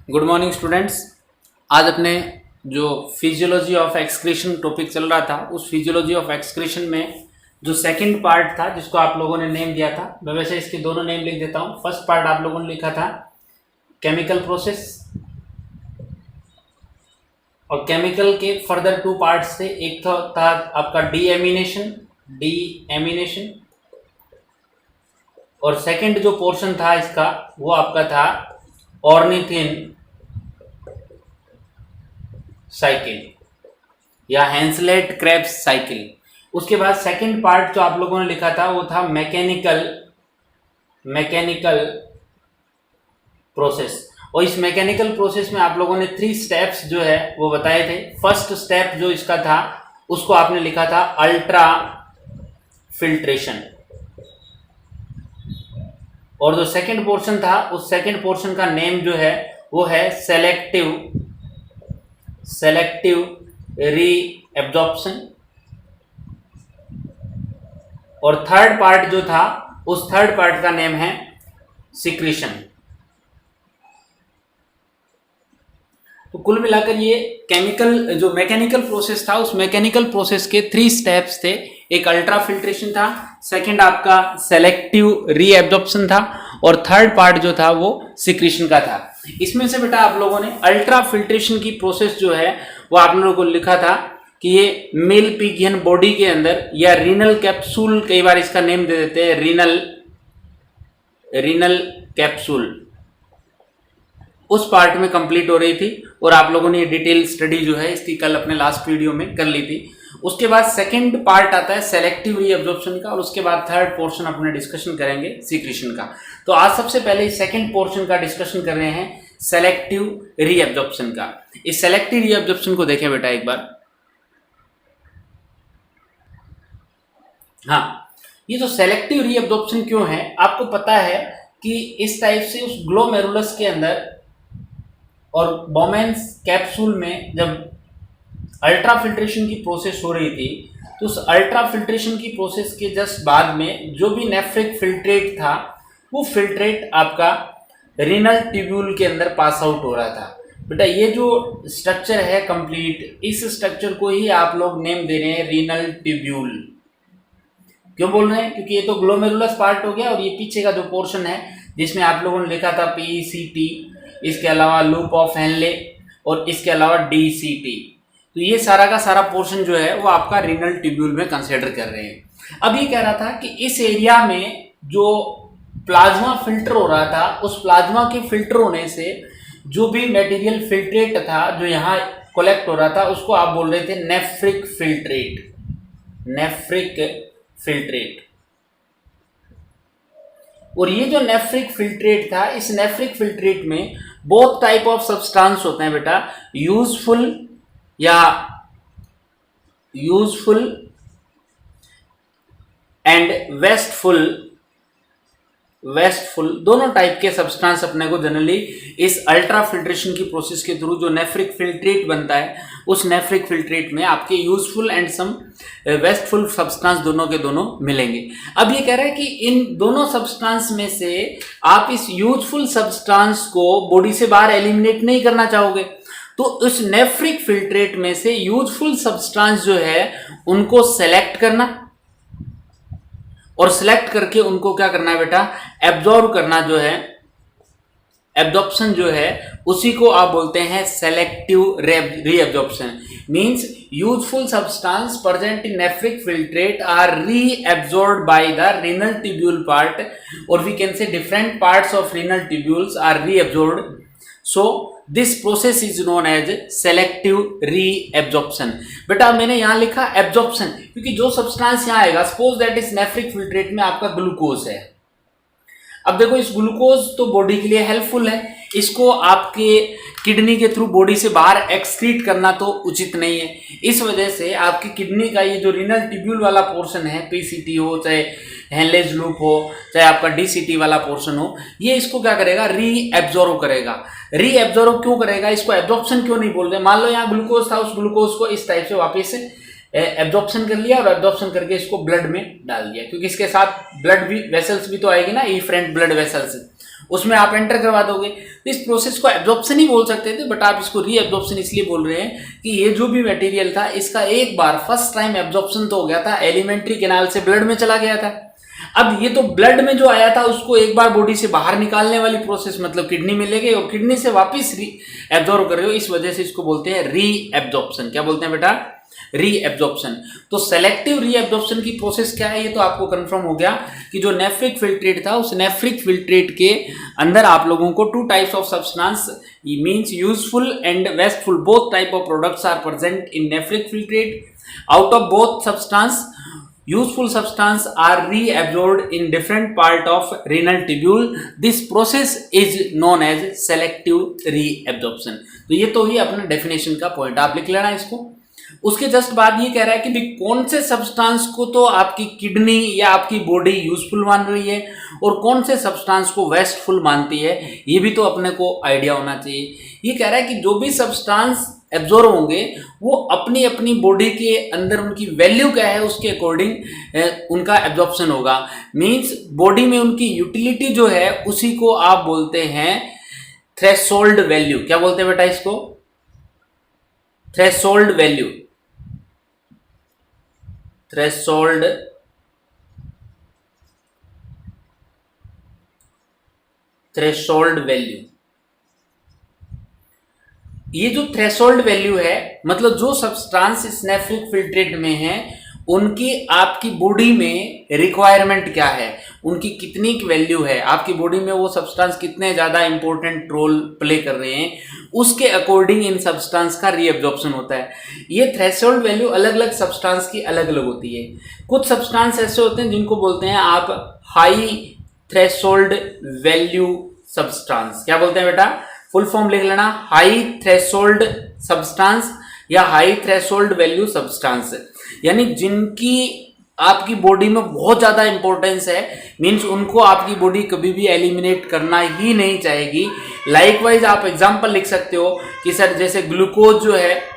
Good morning students. आज अपने जो फिजियोलॉजी ऑफ एक्सक्रीशन टॉपिक चल रहा था उस फिजियोलॉजी ऑफ एक्सक्रीशन में जो सेकंड पार्ट था जिसको आप लोगों ने नेम दिया था, मैं वैसे इसके दोनों नेम लिख देता हूँ। फर्स्ट पार्ट आप लोगों ने लिखा था केमिकल प्रोसेस, और केमिकल के फर्दर टू पार्ट्स थे। एक था आपका डीएमिनेशन, और सेकंड जो पोर्शन था इसका वो आपका था ऑर्निथिन साइकिल या हेंसलेट क्रेब्स साइकिल। उसके बाद सेकंड पार्ट जो आप लोगों ने लिखा था वो था मैकेनिकल प्रोसेस, और इस मैकेनिकल प्रोसेस में आप लोगों ने 3 स्टेप्स जो है वो बताए थे। फर्स्ट स्टेप जो इसका था उसको आपने लिखा था अल्ट्रा फिल्ट्रेशन, और जो सेकंड पोर्शन था उस सेकंड पोर्शन का नेम जो है वो है सेलेक्टिव रीएब्जॉर्प्शन, और थर्ड पार्ट जो था उस थर्ड पार्ट का नेम है सिक्रीशन। तो कुल मिलाकर ये केमिकल जो मैकेनिकल प्रोसेस था उस मैकेनिकल प्रोसेस के 3 स्टेप्स थे। एक अल्ट्रा फिल्ट्रेशन था, सेकंड आपका सेलेक्टिव रीएब्जॉर्प्शन था, और थर्ड पार्ट जो था वो सिक्रीशन का था। इसमें से बेटा आप लोगों ने अल्ट्रा फिल्ट्रेशन की प्रोसेस जो है वो आप लोगों को लिखा था कि ये मेल पिगियन बॉडी के अंदर या रीनल कैप्सूल, कई बार इसका नेम दे देते हैं रीनल कैप्सूल, उस पार्ट में कंप्लीट हो रही थी। और आप लोगों ने डिटेल स्टडी जो है इसकी कल अपने लास्ट वीडियो में कर ली थी। उसके बाद सेकंड पार्ट आता है सेलेक्टिव रीअब्जॉर्प्शन का, और उसके बाद थर्ड पोर्शन अपने डिस्कशन करेंगे सिक्रीशन का। तो आज सबसे पहले सेकंड पोर्शन का डिस्कशन कर रहे हैं, सेलेक्टिव रीअब्जॉर्प्शन का। इस सेलेक्टिव रीअब्जॉर्प्शन को देखें बेटा एक बार। हाँ, ये जो सेलेक्टिव रीअब्जॉर्प्शन क्यों है, आपको पता है कि इस टाइप से उस ग्लोमेरुलस के अंदर और बोमेन्स कैप्सूल में जब अल्ट्रा फिल्ट्रेशन की प्रोसेस हो रही थी तो उस अल्ट्रा फिल्ट्रेशन की प्रोसेस के जस्ट बाद में जो भी नेफ्रिक फिल्ट्रेट था वो फिल्ट्रेट आपका रीनल ट्यूब्यूल के अंदर पास आउट हो रहा था। बेटा ये जो स्ट्रक्चर है कंप्लीट, इस स्ट्रक्चर को ही आप लोग नेम दे रहे हैं रीनल ट्यूब्यूल। क्यों बोल रहे हैं? क्योंकि ये तो ग्लोमेरुलस पार्ट हो गया, और ये पीछे का जो पोर्शन है जिसमें आप लोगों ने लिखा था PECT, इसके अलावा लूप ऑफ हेनले, और इसके अलावा DCT, तो ये सारा का सारा पोर्शन जो है वो आपका रीनल ट्यूब्यूल में कंसिडर कर रहे हैं। अब ये कह रहा था कि इस एरिया में जो प्लाज्मा फिल्टर हो रहा था उस प्लाज्मा के फिल्टर होने से जो भी मटेरियल फिल्ट्रेट था जो यहाँ कलेक्ट हो रहा था उसको आप बोल रहे थे नेफ्रिक फिल्ट्रेट। और ये जो नेफ्रिक फिल्ट्रेट था, इस नेफ्रिक फिल्ट्रेट में बोथ टाइप ऑफ सब्सटेंस होते हैं बेटा, यूजफुल एंड वेस्टफुल दोनों टाइप के सब्सटेंस अपने को जनरली इस अल्ट्रा फिल्ट्रेशन की प्रोसेस के थ्रू जो नेफ्रिक फिल्ट्रेट बनता है उस नेफ्रिक फिल्ट्रेट में आपके useful and some wasteful substance दोनों के दोनों मिलेंगे। अब ये कह रहा है कि इन दोनों सब्सटेंस में से आप इस यूजफुल सब्सटेंस को बॉडी से बाहर एलिमिनेट नहीं करना चाहोगे, तो उस नेफ्रिक फिल्ट्रेट में से यूजफुल सब्सटेंस जो है उनको सेलेक्ट करना, और सिलेक्ट करके उनको क्या करना है बेटा, एब्जॉर्ब करना, जो है एब्जॉर्प्शन जो है उसी को आप बोलते हैं selective reabsorption. Means useful substance present in nephric filtrate are reabsorbed by the renal tubule part, और we can say different parts of renal tubules are reabsorbed, so this process is known as selective reabsorption. बेटा मैंने यहां लिखा absorption क्योंकि जो substance यहां आएगा, suppose that इस नेफ्रिक फिल्ट्रेट में आपका ग्लूकोज है। अब देखो इस ग्लूकोज तो बॉडी के लिए हेल्पफुल है, इसको आपके किडनी के थ्रू बॉडी से बाहर एक्सक्रीट करना तो उचित नहीं है। इस वजह से आपकी किडनी का ये जो रीनल ट्यूब्यूल वाला पोर्शन है, PCT हो चाहे हेनलेज लूप हो चाहे आपका DCT वाला पोर्शन हो, ये इसको क्या करेगा, रीएब्जॉर्ब करेगा। रीएब्जॉर्ब क्यों करेगा, इसको एब्जॉर्प्शन क्यों नहीं बोल रहे? मान लो यहाँ ग्लूकोज था, उस ग्लूकोज को इस टाइप से वापस एब्जॉर्प्शन कर लिया और एब्जॉर्प्शन करके इसको ब्लड में डाल दिया, क्योंकि इसके साथ ब्लड भी वेसल्स भी तो आएगी ना, इफरेंट ब्लड वेसल्स, उसमें आप एंटर करवा दोगे। तो इस प्रोसेस को एब्जॉर्प्शन ही बोल सकते थे, बट आप इसको री एब्जॉर्प्शन इसलिए बोल रहे हैं कि ये जो भी मटेरियल था इसका एक बार फर्स्ट टाइम एब्जॉर्प्शन तो हो गया था, एलिमेंट्री कैनाल से ब्लड में चला गया था। अब ये तो ब्लड में जो आया था उसको एक बार बॉडी से बाहर निकालने वाली प्रोसेस, मतलब किडनी में ले गए और किडनी से वापस री एब्जॉर्ब कर रहे हो, इस वजह से इसको बोलते हैं री एब्जॉर्प्शन। क्या बोलते हैं बेटा? री एब्जॉर्प्शन। तो सेलेक्टिव री एब्जॉर्प्शन की प्रोसेस क्या है ये तो आपको कंफर्म हो गया कि जो नेफ्रिक फिल्ट्रेट था उस नेफ्रिक फिल्ट्रेट के अंदर आप लोगों को two types of substance means useful and wasteful, both type of products are present in nephric filtrate. Out of both substance useful substance are reabsorbed in different part of renal tubule. This process is known as selective reabsorption. तो ये तो ही अपना definition का point, आप लिख लेना इसको। उसके जस्ट बाद ये कह रहा है कि भाई कौन से सब्सटेंस को तो आपकी किडनी या आपकी बॉडी यूजफुल मान रही है और कौन से सब्सटेंस को वेस्टफुल मानती है, ये भी तो अपने को आइडिया होना चाहिए। ये कह रहा है कि जो भी सब्सटेंस एब्जॉर्ब होंगे वो अपनी अपनी बॉडी के अंदर उनकी वैल्यू क्या है उसके अकॉर्डिंग उनका एब्जॉर्प्शन होगा। मींस बॉडी में उनकी यूटिलिटी जो है उसी को आप बोलते हैं थ्रेशोल्ड वैल्यू। क्या बोलते हैं बेटा इसको? Threshold value. Threshold threshold value. ये जो थ्रेशोल्ड वैल्यू है मतलब जो सब्सटेंस इस नेफ्रिक फिल्ट्रेट में है उनकी आपकी बॉडी में रिक्वायरमेंट क्या है, उनकी कितनी वैल्यू है, आपकी बॉडी में वो सब्सटेंस कितने ज्यादा इंपॉर्टेंट रोल प्ले कर रहे हैं, उसके अकॉर्डिंग इन सब्सटेंस का रीएब्जॉर्प्शन होता है। ये थ्रेशोल्ड वैल्यू अलग अलग सब्सटेंस की अलग अलग होती है। कुछ सब्सटेंस ऐसे होते हैं जिनको बोलते हैं आप हाई थ्रेशोल्ड वैल्यू सब्सटेंस। क्या बोलते हैं बेटा? फुल फॉर्म लिख लेना, हाई थ्रेशोल्ड सब्सटेंस या हाई थ्रेशोल्ड वैल्यू सब्सटेंस, यानी जिनकी आपकी बॉडी में बहुत ज्यादा इंपॉर्टेंस है, मींस उनको आपकी बॉडी कभी भी एलिमिनेट करना ही नहीं चाहेगी। लाइकवाइज आप एग्जांपल लिख सकते हो कि सर जैसे ग्लूकोज जो है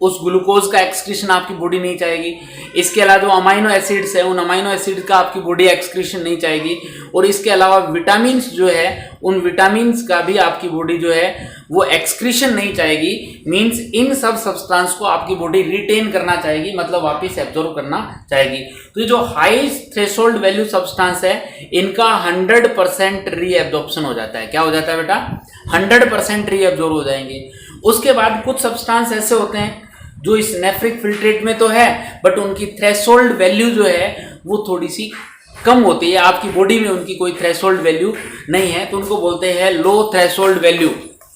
उस ग्लूकोज का एक्सक्रीशन आपकी बॉडी नहीं चाहेगी। इसके अलावा जो अमाइनो एसिड्स है उन अमाइनो एसिड का आपकी बॉडी एक्सक्रीशन नहीं चाहेगी। और इसके अलावा विटामिन जो है उन विटामिन का भी आपकी बॉडी जो है वो एक्सक्रीशन नहीं चाहेगी। मींस इन सब सब्सटेंस को आपकी बॉडी रिटेन करना चाहेगी, मतलब वापस एब्जॉर्ब करना चाहेगी। तो ये जो हाई थ्रेशोल्ड वैल्यू सब्सटेंस है इनका 100% रीएब्जॉर्प्शन हो जाता है। क्या हो जाता है बेटा? 100% रीएब्जॉर्ब हो जाएंगे। उसके बाद कुछ सब्सटेंस ऐसे होते हैं जो इस नेफ्रिक फिल्ट्रेट में तो है बट उनकी थ्रेशोल्ड वैल्यू जो है वो थोड़ी सी कम होती है, आपकी बॉडी में उनकी कोई थ्रेशोल्ड वैल्यू नहीं है, तो उनको बोलते हैं लो थ्रेशोल्ड वैल्यू।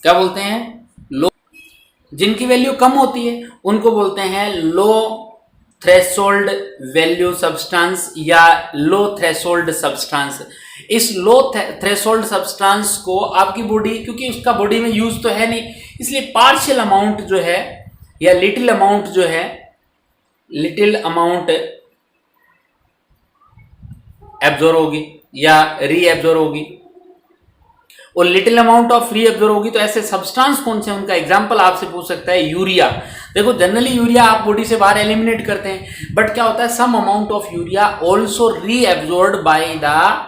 क्या बोलते हैं? लो। जिनकी वैल्यू कम होती है उनको बोलते हैं लो थ्रेशोल्ड वैल्यू सब्सटेंस या लो थ्रेशोल्ड सब्सटेंस। इस लो थ्रेशोल्ड सब्सटेंस को आपकी बॉडी, क्योंकि उसका बॉडी में यूज तो है नहीं, इसलिए पार्शियल अमाउंट जो है या लिटिल अमाउंट जो है, लिटिल अमाउंट एब्जॉर्ब होगी या री एब्जॉर्ब होगी। और लिटिल अमाउंट ऑफ री एब्जॉर्ब होगी तो ऐसे सब्सटेंस कौन से, उनका एग्जांपल आपसे पूछ सकता है यूरिया। देखो जनरली यूरिया आप बॉडी से बाहर एलिमिनेट करते हैं, बट क्या होता है some amount of urea also reabsorb by the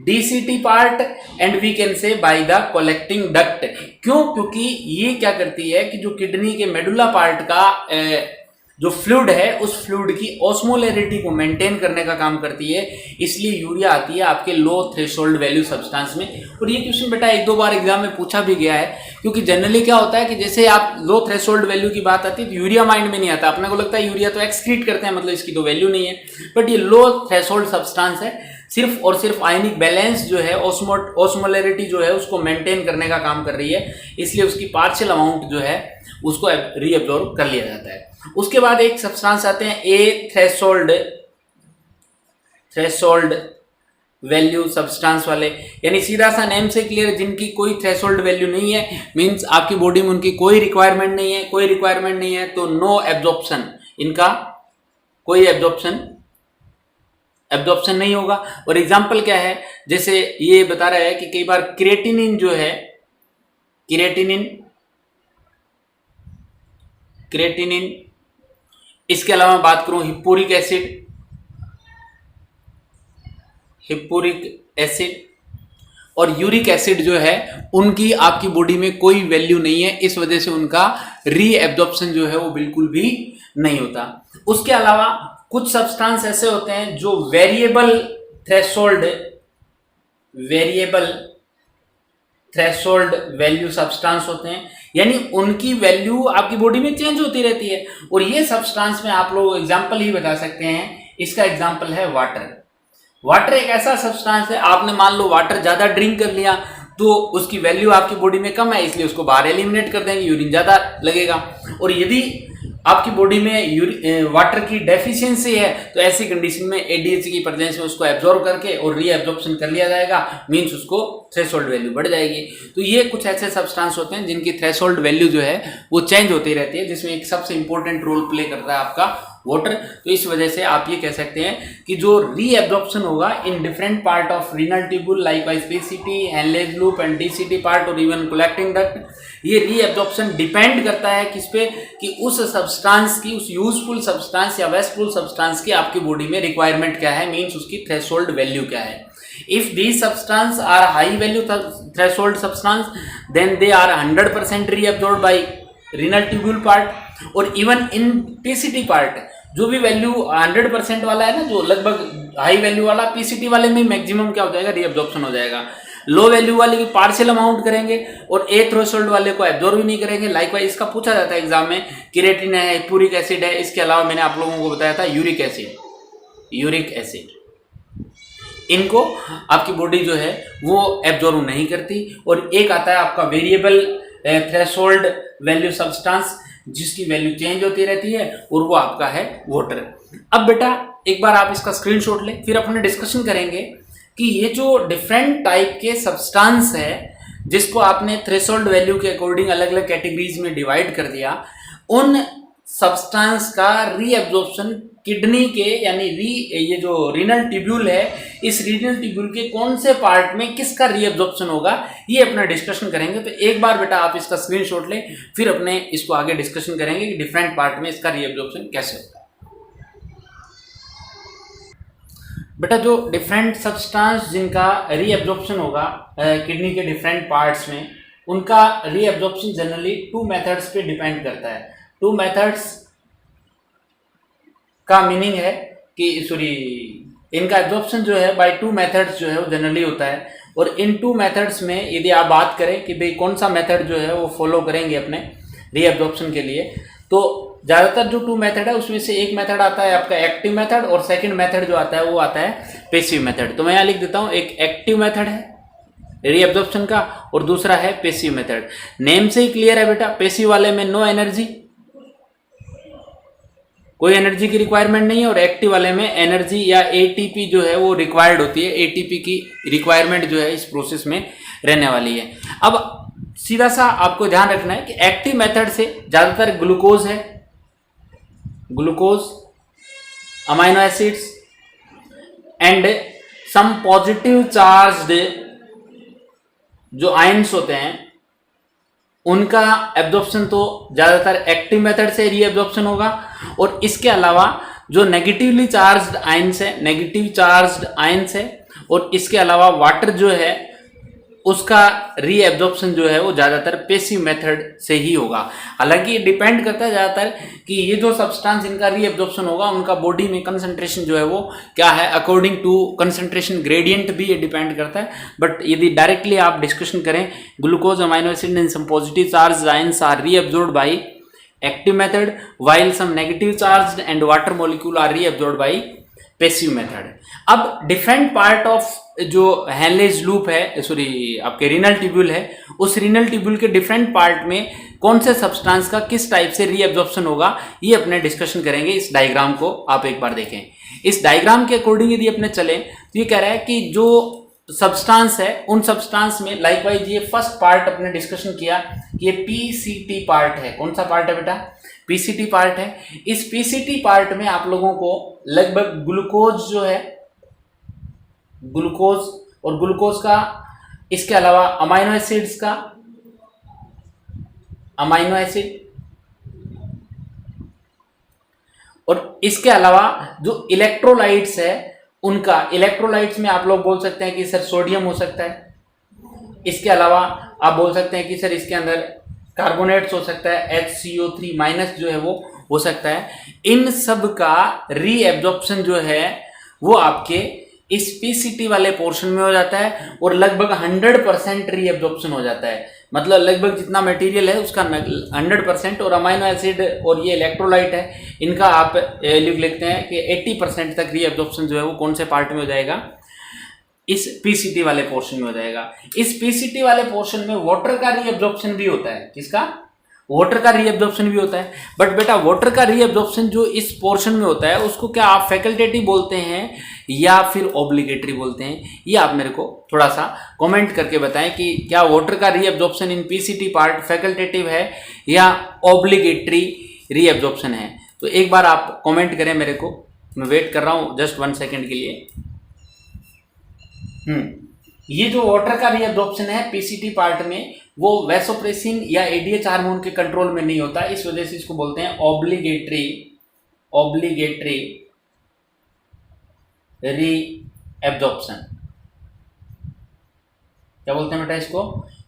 DCT part and we can say by the collecting duct. क्यों? क्योंकि ये क्या करती है कि जो किडनी के मेडुला पार्ट का जो फ्लूइड है उस फ्लूइड की ऑस्मोलैरिटी को मेंटेन करने का काम करती है, इसलिए यूरिया आती है आपके लो थ्रेशोल्ड वैल्यू सब्सटेंस में। और ये क्वेश्चन बेटा एक दो बार एग्जाम में पूछा भी गया है, क्योंकि जनरली क्या होता है कि जैसे आप लो थ्रेशोल्ड वैल्यू की बात आती है तो यूरिया माइंड में नहीं आता, अपने को लगता है यूरिया तो एक्सक्रीट करते हैं मतलब इसकी तो वैल्यू नहीं है, बट ये लो थ्रेशोल्ड सब्सटेंस है, सिर्फ और सिर्फ आयनिक बैलेंस जो है ऑस्मोलैरिटी जो है उसको मेंटेन करने का काम कर रही है, इसलिए उसकी पार्शियल अमाउंट जो है उसको रीअब्जॉर्ब कर लिया जाता है। उसके बाद एक सब्सटेंस आते हैं ए थ्रेशोल्ड वैल्यू सब्सटेंस वाले, यानी सीधा सा नेम से क्लियर, जिनकी कोई थ्रेशोल्ड वैल्यू नहीं है, मींस आपकी बॉडी में उनकी कोई रिक्वायरमेंट नहीं है, कोई रिक्वायरमेंट नहीं है तो नो एब्जॉर्प्शन, इनका कोई एब्जॉर्प्शन नहीं होगा। और एग्जांपल क्या है, जैसे ये बता रहा है कि कई बार क्रिएटिनिन जो है, क्रिएटिनिन, इसके अलावा बात करूं हिप्पूरिक एसिड, और यूरिक एसिड जो है उनकी आपकी बॉडी में कोई वैल्यू नहीं है, इस वजह से उनका रीएब्जॉर्प्शन जो है वो बिल्कुल भी नहीं होता। उसके अलावा कुछ सब्सटेंस ऐसे होते हैं जो वेरिएबल थ्रेशोल्ड वैल्यू सब्सटेंस होते हैं, यानी उनकी वैल्यू आपकी बॉडी में चेंज होती रहती है। और ये सब्सटेंस में आप लोग एग्जांपल ही बता सकते हैं, इसका एग्जांपल है वाटर। वाटर एक ऐसा सब्सटेंस है, आपने मान लो वाटर ज्यादा ड्रिंक कर लिया तो उसकी वैल्यू आपकी बॉडी में कम है, इसलिए उसको बाहर एलिमिनेट कर देंगे, यूरिन ज्यादा लगेगा। और यदि आपकी बॉडी में वाटर की डेफिशिएंसी है तो ऐसी कंडीशन में एडीएच की प्रेजेंस में उसको एब्जॉर्ब करके और रीएब्जॉर्प्शन कर लिया जाएगा, मींस उसको थ्रेशोल्ड वैल्यू बढ़ जाएगी। तो ये कुछ ऐसे सब्सटेंस होते हैं जिनकी थ्रेशोल्ड वैल्यू जो है वो चेंज होती रहती है, जिसमें एक सबसे इंपॉर्टेंट रोल प्ले करता है आपका वाटर। तो इस वजह से आप ये कह सकते हैं कि जो रीएब्जॉर्प्शन होगा in different part of renal tubule like wise PCT, Henle's loop and DCT part और इवन कलेक्टिंग डक्ट, ये रीएब्जॉर्प्शन डिपेंड करता है किस पे, कि उस सब्सटेंस की, उस यूजफुल सब्सटेंस या वेस्टफुल सब्सटेंस की आपकी बॉडी में रिक्वायरमेंट क्या है, मींस उसकी थ्रेशोल्ड वैल्यू क्या है। If these substances are high value threshold substance, then they are 100% reabsorbed by renal tubule part और even in PCT part, जो भी वैल्यू 100% वाला है ना, जो लगभग हाई वैल्यू वाला, पीसीटी वाले में मैक्सिमम क्या हो जाएगा, रीअब्जॉर्प्शन हो जाएगा। लो वैल्यू वाले की पार्शियल अमाउंट करेंगे और ए थ्रेशोल्ड वाले को एब्जॉर्ब ही नहीं करेंगे। लाइकवाइज इसका पूछा जाता है एग्जाम में, क्रिएटिन है, पूरिक एसिड है, इसके अलावा मैंने आप लोगों को बताया था यूरिक एसिड, इनको आपकी बॉडी जो है वो एब्जॉर्ब नहीं करती। और एक आता है आपका वेरिएबल थ्रेशोल्ड वैल्यू सब्सटेंस, जिसकी वैल्यू चेंज होती रहती है, और वो आपका है वाटर। अब बेटा एक बार आप इसका स्क्रीनशॉट लें, फिर अपने डिस्कशन करेंगे कि ये जो डिफरेंट टाइप के सब्सटेंस है जिसको आपने थ्रेशोल्ड वैल्यू के अकॉर्डिंग अलग अलग कैटेगरीज में डिवाइड कर दिया, उन सब्सटेंस का रीअब्जॉर्प्शन किडनी के, यानी ये जो रीनल ट्यूब्यूल है, इस रीनल ट्यूब्यूल के कौन से पार्ट में किसका रीअब्जॉर्प्शन होगा, ये अपना डिस्कशन करेंगे। तो एक बार बेटा आप इसका स्क्रीनशॉट लें, फिर अपने इसको आगे डिस्कशन करेंगे कि डिफरेंट पार्ट में इसका रीअब्जॉर्प्शन कैसे होता है। बेटा जो डिफरेंट सब्सटेंस जिनका रीअब्जॉर्प्शन होगा किडनी के डिफरेंट पार्ट्स में, उनका रीअब्जॉर्प्शन जनरली 2 मेथड्स पे डिपेंड करता है। 2 मेथड्स का मीनिंग है कि इनका एब्जॉर्प्शन जो है बाय 2 मेथड्स जो है वो जनरली होता है। और इन 2 मेथड्स में यदि आप बात करें कि भाई कौन सा मेथड जो है वो फॉलो करेंगे अपने रीअब्जॉर्प्शन के लिए, तो ज़्यादातर जो 2 मेथड है उसमें से एक मेथड आता है आपका एक्टिव मेथड, और सेकंड मेथड जो आता है वो आता है पैसिव मेथड। तो मैं यहाँ लिख देता हूँ, एक एक्टिव मेथड है रीअब्जॉर्प्शन का और दूसरा है पैसिव मेथड। नेम से ही क्लियर है बेटा, पैसिव वाले में नो एनर्जी, कोई एनर्जी की रिक्वायरमेंट नहीं है, और एक्टिव वाले में एनर्जी या एटीपी जो है वो रिक्वायर्ड होती है। एटीपी की रिक्वायरमेंट जो है इस प्रोसेस में रहने वाली है। अब सीधा सा आपको ध्यान रखना है कि एक्टिव मेथड से ज्यादातर ग्लूकोज है, glucose, amino acids and some positive charged जो आयंस होते हैं, उनका एब्जॉर्प्शन तो ज्यादातर एक्टिव मेथड से रीएब्जॉर्प्शन होगा। और इसके अलावा जो नेगेटिवली चार्ज्ड आयंस है, और इसके अलावा वाटर जो है उसका रीएब्जॉर्प्शन जो है वो ज्यादातर पैसिव मेथड से ही होगा। हालांकि ये डिपेंड करता है ज्यादातर कि ये जो सब्सटेंस इनका रीएब्जॉर्प्शन होगा उनका बॉडी में कंसंट्रेशन जो है वो क्या है, अकॉर्डिंग टू कंसंट्रेशन ग्रेडियंट भी ये डिपेंड करता है। बट यदि डायरेक्टली आप डिस्कशन करें, glucose, amino acid and some positive charge ions are reabsorbed by active method, while some negative charged and water molecule are reabsorbed by passive method। अब different part of जो Henle's loop है, आपके renal tubule है, उस renal tubule के different part में कौन से सब्सटेंस का किस टाइप से रीअब्जॉर्प्शन होगा, ये अपने डिस्कशन करेंगे। इस डायग्राम को आप एक बार देखें। इस डायग्राम के अकॉर्डिंग यदि अपने चले तो ये कह रहा है कि जो सब्सटेंस है उन सब्सटेंस में लाइकवाइज ये फर्स्ट पार्ट अपने डिस्कशन किया कि ये पीसीटी पार्ट है। कौन सा पार्ट है बेटा? पीसीटी पार्ट है। इस पीसीटी पार्ट में आप लोगों को लगभग ग्लूकोज जो है, ग्लूकोज और ग्लूकोज का, इसके अलावा अमाइनो एसिड्स का, अमाइनो एसिड, और इसके अलावा जो इलेक्ट्रोलाइट्स है उनका, इलेक्ट्रोलाइट्स में आप लोग बोल सकते हैं कि सर सोडियम हो सकता है, इसके अलावा आप बोल सकते हैं कि सर इसके अंदर कार्बोनेट्स हो सकता है, HCO3 माइनस जो है वो हो सकता है। इन सब का रीएब्जॉर्प्शन जो है वो आपके इस पीसीटी वाले पोर्शन में हो जाता है और लगभग 100% रीएब्जॉर्प्शन हो जाता है। मतलब लगभग जितना मटेरियल है उसका 100%, और अमाइनो एसिड और ये इलेक्ट्रोलाइट है, इनका आप लिख लेते हैं कि 80% तक रीएब्जॉर्प्शन जो है वो कौन से पार्ट में हो जाएगा, इस पीसीटी वाले पोर्शन में हो जाएगा। इस पीसीटी वाले पोर्शन में वाटर का रीएब्जॉर्प्शन भी होता है। किसका? वाटर का रीएब्जॉर्प्शन भी होता है। बट बेटा वाटर का रीएब्जॉर्प्शन जो इस पोर्शन में होता है उसको क्या आप फैकल्टेटिव बोलते हैं या फिर ऑब्लिगेटरी बोलते हैं? ये आप मेरे को थोड़ा सा कमेंट करके बताएं कि क्या वाटर का रीएब्जॉर्प्शन इन पीसीटी पार्ट फैकल्टेटिव है या ऑब्लिगेटरी रीएब्जॉर्प्शन है। तो एक बार आप कमेंट करें मेरे को, मैं वेट कर रहा हूँ जस्ट 1 सेकेंड के लिए। ये जो वाटर का रीएब्जॉर्प्शन है पीसीटी पार्ट में, वो वैसोप्रेसिन या एडीएच हार्मोन के कंट्रोल में नहीं होता, इस वजह से इसको बोलते हैं ऑब्लिगेटरी रीएब्जॉर्प्शन। क्या बोलते हैं बेटा इसको?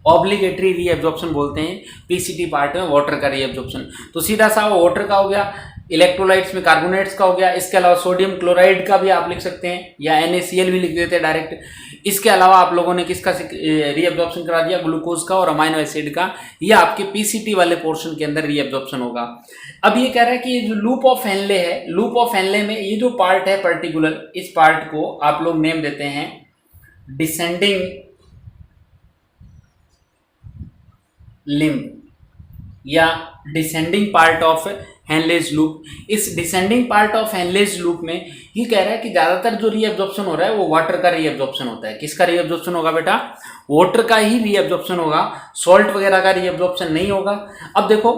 ऑब्लिगेटरी रीएब्जॉर्प्शन बोलते हैं पीसीटी पार्ट में वाटर का रीएब्जॉर्प्शन। तो सीधा सा वाटर का हो गया, इलेक्ट्रोलाइट्स में कार्बोनेट्स का हो गया, इसके अलावा सोडियम क्लोराइड का भी आप लिख सकते हैं या NaCl भी लिख देते हैं डायरेक्ट। इसके अलावा आप लोगों ने किसका रीएब्जॉर्प्शन करा दिया? ग्लूकोज का और अमाइनो एसिड का। ये आपके पीसीटी वाले पोर्शन के अंदर रीएब्जॉर्प्शन होगा। अब ये कह रहा है कि ये जो लूप ऑफ हेनले है, लूप ऑफ हेनले में ये जो पार्ट है पर्टिकुलर, इस पार्ट को आप लोग नेम देते हैं डिसेंडिंग लिम्ब या descending part of Henle's loop. इस descending part of Henle's loop में ये कह रहा है कि ज्यादातर जो रीएब्जॉर्प्शन हो रहा है वो वाटर का रीएब्जॉर्प्शन होता है। किसका रीएब्जॉर्प्शन होगा बेटा? वाटर का ही रीएब्जॉर्प्शन होगा, सॉल्ट वगैरह का रीएब्जॉर्प्शन नहीं होगा। अब देखो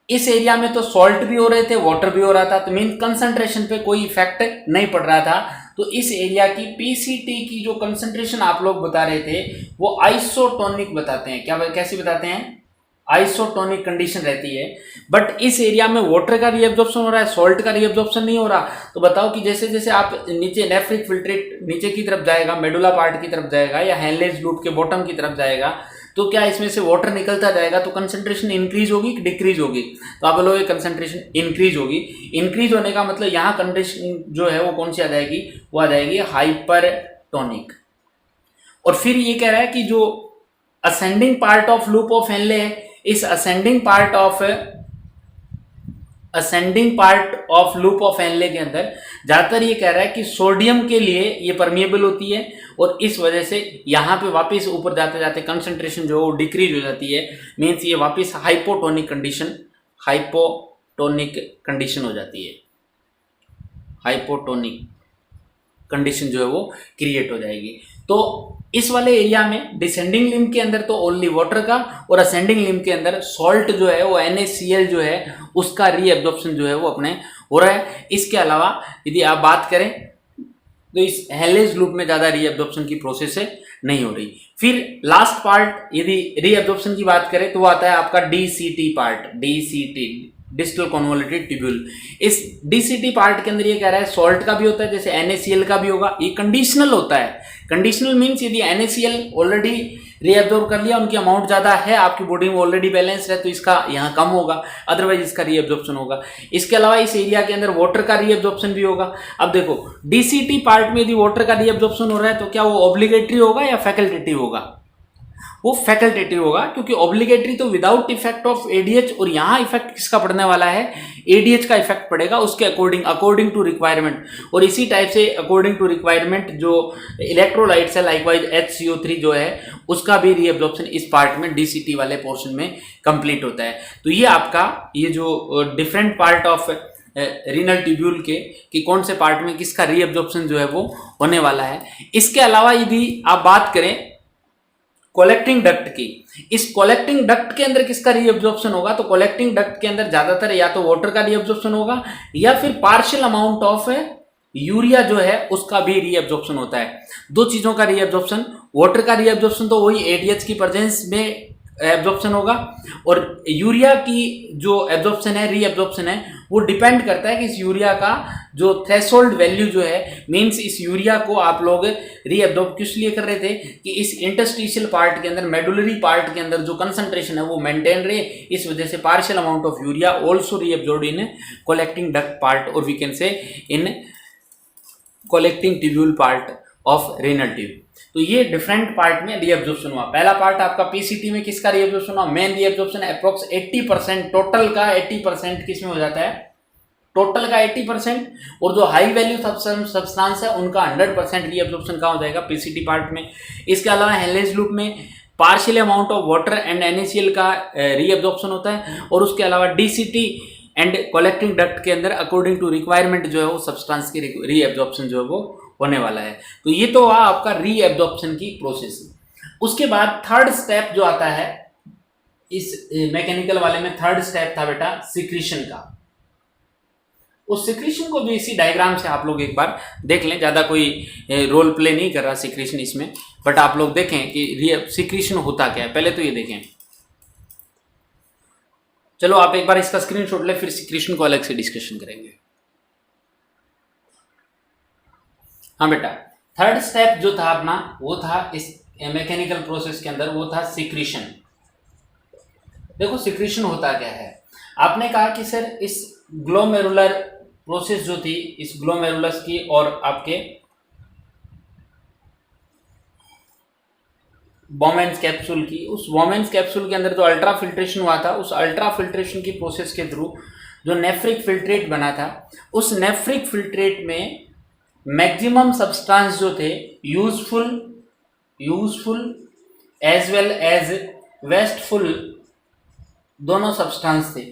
इस एरिया में तो सॉल्ट भी हो रहे थे, वाटर भी हो रहा था, तो मीन कंसंट्रेशन पे कोई इफेक्ट नहीं पड़ रहा था। तो इस एरिया की पीसीटी की जो कंसंट्रेशन आप लोग बता रहे थे वो आइसोटोनिक बताते हैं। क्या कैसे बताते हैं? आइसोटोनिक कंडीशन रहती है। बट इस एरिया में वाटर का रीएब्जॉर्प्शन हो रहा है, सॉल्ट का रीएब्जॉर्प्शन नहीं हो रहा। तो बताओ कि जैसे जैसे आप नीचे नेफ्रिक फिल्ट्रेट नीचे की तरफ जाएगा, मेडुला पार्ट की तरफ जाएगा या हेनलेज लूप के बॉटम की तरफ जाएगा, तो क्या इसमें से वाटर निकलता जाएगा तो कंसंट्रेशन इंक्रीज होगी कि डिक्रीज होगी? तो आप बोलोगे कंसंट्रेशन इंक्रीज होगी। इंक्रीज होने का मतलब यहाँ कंडीशन जो है वो कौन सी आ जाएगी? वो आ जाएगी हाइपरटोनिक। और फिर ये कह रहा है कि जो ascending part of loop of Henle है, इस ascending part of loop of Henle के अंदर ज्यादातर ये कह रहा है कि सोडियम के लिए ये परमिएबल होती है और इस वजह से यहाँ पे वापस ऊपर जाते जाते कंसंट्रेशन जो है डिक्रीज हो जाती है। मीन्स ये वापस हाइपोटोनिक कंडीशन हो जाती है। हाइपोटोनिक कंडीशन जो है वो क्रिएट हो जाएगी। तो इस वाले एरिया में डिसेंडिंग लिम्ब के अंदर तो ओनली वाटर का और असेंडिंग लिम्ब के अंदर सॉल्ट जो है वो NaCl जो है उसका रीएब्जॉर्प्शन जो है वो अपने हो रहा है। इसके अलावा यदि आप बात करें तो इस हेनलेज लूप में ज़्यादा रीएब्जॉर्प्शन की प्रोसेस नहीं हो रही। फिर लास्ट पार्ट यदि रीएब्जॉर्प्शन की बात करें तो वो आता है आपका DCT part, distal convoluted tubule. इस DCT पार्ट के अंदर ये कह रहा है सॉल्ट का भी होता है, जैसे NaCl का भी होगा। ये कंडीशनल होता है। कंडीशनल मीन्स यदि NaCl ऑलरेडी रीअब्जॉर्ब कर लिया, उनकी अमाउंट ज़्यादा है, आपकी बॉडी में ऑलरेडी बैलेंस है, तो इसका यहाँ कम होगा, अदरवाइज इसका रीअब्जॉर्प्शन होगा। इसके अलावा इस एरिया के अंदर वाटर का रीअब्जॉर्प्शन भी होगा। अब देखो DCT पार्ट में यदि वाटर का रीअब्जॉर्प्शन हो रहा है तो क्या वो ऑब्लिगेटरी होगा या फैकल्टेटिव होगा? वो फैकल्टेटिव होगा, क्योंकि ऑब्लिगेटरी तो विदाउट इफेक्ट ऑफ ADH, और यहाँ इफेक्ट किसका पड़ने वाला है? ADH का इफेक्ट पड़ेगा उसके अकॉर्डिंग टू रिक्वायरमेंट। और इसी टाइप से अकॉर्डिंग टू रिक्वायरमेंट जो इलेक्ट्रोलाइट्स है, लाइकवाइज HCO3 जो है उसका भी रीअब्जॉर्प्शन इस पार्ट में DCT वाले पोर्शन में कंप्लीट होता है। तो ये आपका ये जो different part of renal tubule के कि कौन से पार्ट में किसका रीअब्जॉर्प्शन जो है वो होने वाला है। इसके अलावा यदि आप बात करें कलेक्टिंग डक्ट की, इस कलेक्टिंग डक्ट के अंदर किसका रीअब्जॉर्प्शन होगा? तो कलेक्टिंग डक्ट के अंदर ज्यादातर या तो वाटर का रीअब्जॉर्प्शन होगा या फिर पार्शियल अमाउंट ऑफ यूरिया जो है उसका भी रीअब्जॉर्प्शन होता है। दो चीजों का रीअब्जॉर्प्शन, वाटर का रीअब्जॉर्प्शन तो वही ADH की प्रेजेंस में एब्जॉर्प्शन होगा, और यूरिया की जो एब्जॉर्प्शन है, रीएब्जॉर्प्शन है, वो डिपेंड करता है कि इस यूरिया का जो थ्रेशोल्ड वैल्यू जो है, मींस इस यूरिया को आप लोग रीएब्जॉर्ब किस लिए कर रहे थे कि इस इंटरस्टिशियल पार्ट के अंदर, मेडुलरी पार्ट के अंदर जो कंसंट्रेशन है वो मेंटेन रहे, इस वजह से partial amount of urea also reabsorbed in collecting duct part, और we can say in collecting tubule part of renal tube. तो ये डिफरेंट पार्ट में रीएब्जॉर्प्शन हुआ। पहला पार्ट आपका पीसीटी में किसका रीएब्जॉर्प्शन हुआ, मेन रीएब्जॉर्प्शन अप्रोक्स 80%, टोटल का 80% किस में हो जाता है, टोटल का 80%, और जो हाई वैल्यू सब्सटेंस है उनका 100% रीएब्जॉर्प्शन कहाँ हो जाएगा, पीसीटी पार्ट में। इसके अलावा हेनलेज लूप में partial amount of water and NaCl का रीएब्जॉर्प्शन होता है, और उसके अलावा डीसीटी एंड कलेक्टिंग डक्ट के अंदर अकॉर्डिंग टू रिक्वायरमेंट जो है वो सब्सटेंस की रीएब्जॉर्प्शन जो है वो होने वाला है। तो ये तो हुआ आपका रीएब्जॉर्प्शन की प्रोसेस। उसके बाद थर्ड स्टेप जो आता है इस मैकेनिकल वाले में, थर्ड स्टेप था बेटा सिक्रीशन का। उस सिक्रीशन को भी इसी डायग्राम से आप लोग एक बार देख लें, ज़्यादा कोई रोल प्ले नहीं कर रहा सिक्रीशन इसमें, बट आप लोग देखें कि सिक्रीशन होता क्या है, पहले तो ये देखें। चलो आप एक बार इसका स्क्रीनशॉट ले, फिर सिक्रीशन को अलग से डिस्कशन करेंगे। हाँ बेटा, थर्ड स्टेप जो था अपना वो था इस मैकेनिकल प्रोसेस के अंदर, वो था सिक्रीशन। देखो सिक्रीशन होता क्या है, आपने कहा कि सर इस ग्लोमेरुलर प्रोसेस जो थी, इस ग्लोमेरुलस की और आपके बॉमेंस कैप्सूल की, उस बॉमेंस कैप्सूल के अंदर जो अल्ट्रा फिल्ट्रेशन हुआ था, उस अल्ट्रा फिल्ट्रेशन की प्रोसेस के थ्रू जो नेफ्रिक फिल्ट्रेट बना था, उस नेफ्रिक फिल्ट्रेट में मैक्सिमम सब्सटेंस जो थे useful as well as wasteful दोनों सब्सटेंस थे।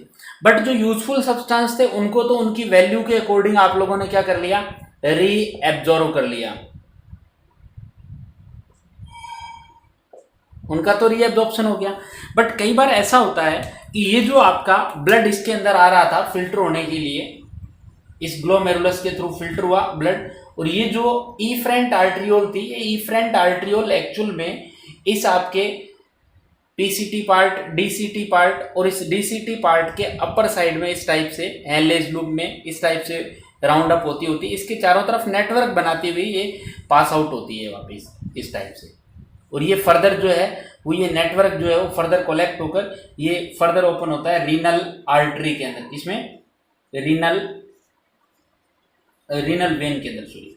बट जो यूजफुल सब्सटेंस थे उनको तो उनकी वैल्यू के अकॉर्डिंग आप लोगों ने क्या कर लिया, रीएब्जॉर्ब कर लिया, उनका तो रीएब्जॉर्प्शन हो गया। बट कई बार ऐसा होता है कि ये जो आपका ब्लड इसके अंदर आ रहा था फिल्टर होने के लिए, इस ग्लोमेरुलस के थ्रू फिल्टर हुआ ब्लड, और ये जो इफरेंट आर्ट्रियोल थी, ये इफरेंट आर्ट्रियोल एक्चुअल में इस आपके पीसीटी पार्ट, डीसीटी पार्ट, और इस डीसीटी पार्ट के अपर साइड में इस टाइप से हेनलेज लूप में इस टाइप से राउंड अप होती इसके चारों तरफ नेटवर्क बनाती हुई ये पास आउट होती है वापस इस टाइप से, और ये फर्दर जो है वो ये नेटवर्क जो है वो फर्दर कलेक्ट होकर ये फर्दर ओपन होता है रीनल आर्टरी के अंदर, इसमें रीनल वेन के अंदर, सॉरी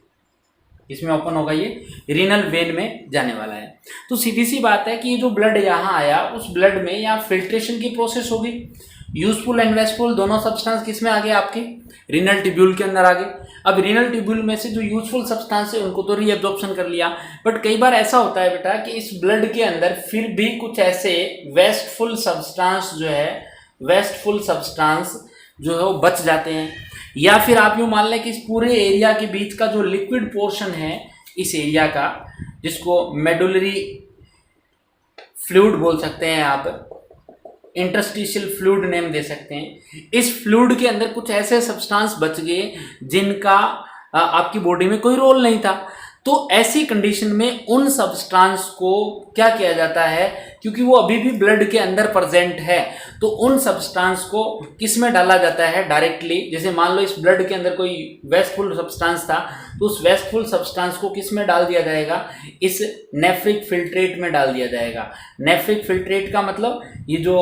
इसमें ओपन होगा, ये रीनल वेन में जाने वाला है। तो सीधी सी बात है कि ये जो ब्लड यहाँ आया, उस ब्लड में यहाँ फिल्ट्रेशन की प्रोसेस होगी, यूजफुल एंड वेस्टफुल दोनों सब्सटेंस किस में आ गए, आपके रीनल ट्यूब्यूल के अंदर आ गए। अब रीनल ट्यूब्यूल में से जो यूजफुल सब्सटेंस है उनको तो रीएब्जॉर्प्शन कर लिया, बट कई बार ऐसा होता है बेटा कि इस ब्लड के अंदर फिर भी कुछ ऐसे वेस्टफुल सब्सटेंस जो है वो बच जाते हैं, या फिर आप यूँ मान लें कि इस पूरे एरिया के बीच का जो लिक्विड पोर्शन है इस एरिया का, जिसको मेडुलरी फ्लूइड बोल सकते हैं आप, इंटरस्टिशियल फ्लूइड नेम दे सकते हैं, इस फ्लूइड के अंदर कुछ ऐसे सब्सटेंस बच गए जिनका आपकी बॉडी में कोई रोल नहीं था। तो ऐसी कंडीशन में उन सब्सटेंस को क्या किया जाता है, क्योंकि वो अभी भी ब्लड के अंदर प्रेजेंट है, तो उन सब्सटेंस को किस में डाला जाता है डायरेक्टली। जैसे मान लो इस ब्लड के अंदर कोई वेस्टफुल सब्सटेंस था, तो उस वेस्टफुल सब्सटेंस को किस में डाल दिया जाएगा, इस नेफ्रिक फिल्ट्रेट में डाल दिया जाएगा। नेफ्रिक फिल्ट्रेट का मतलब ये जो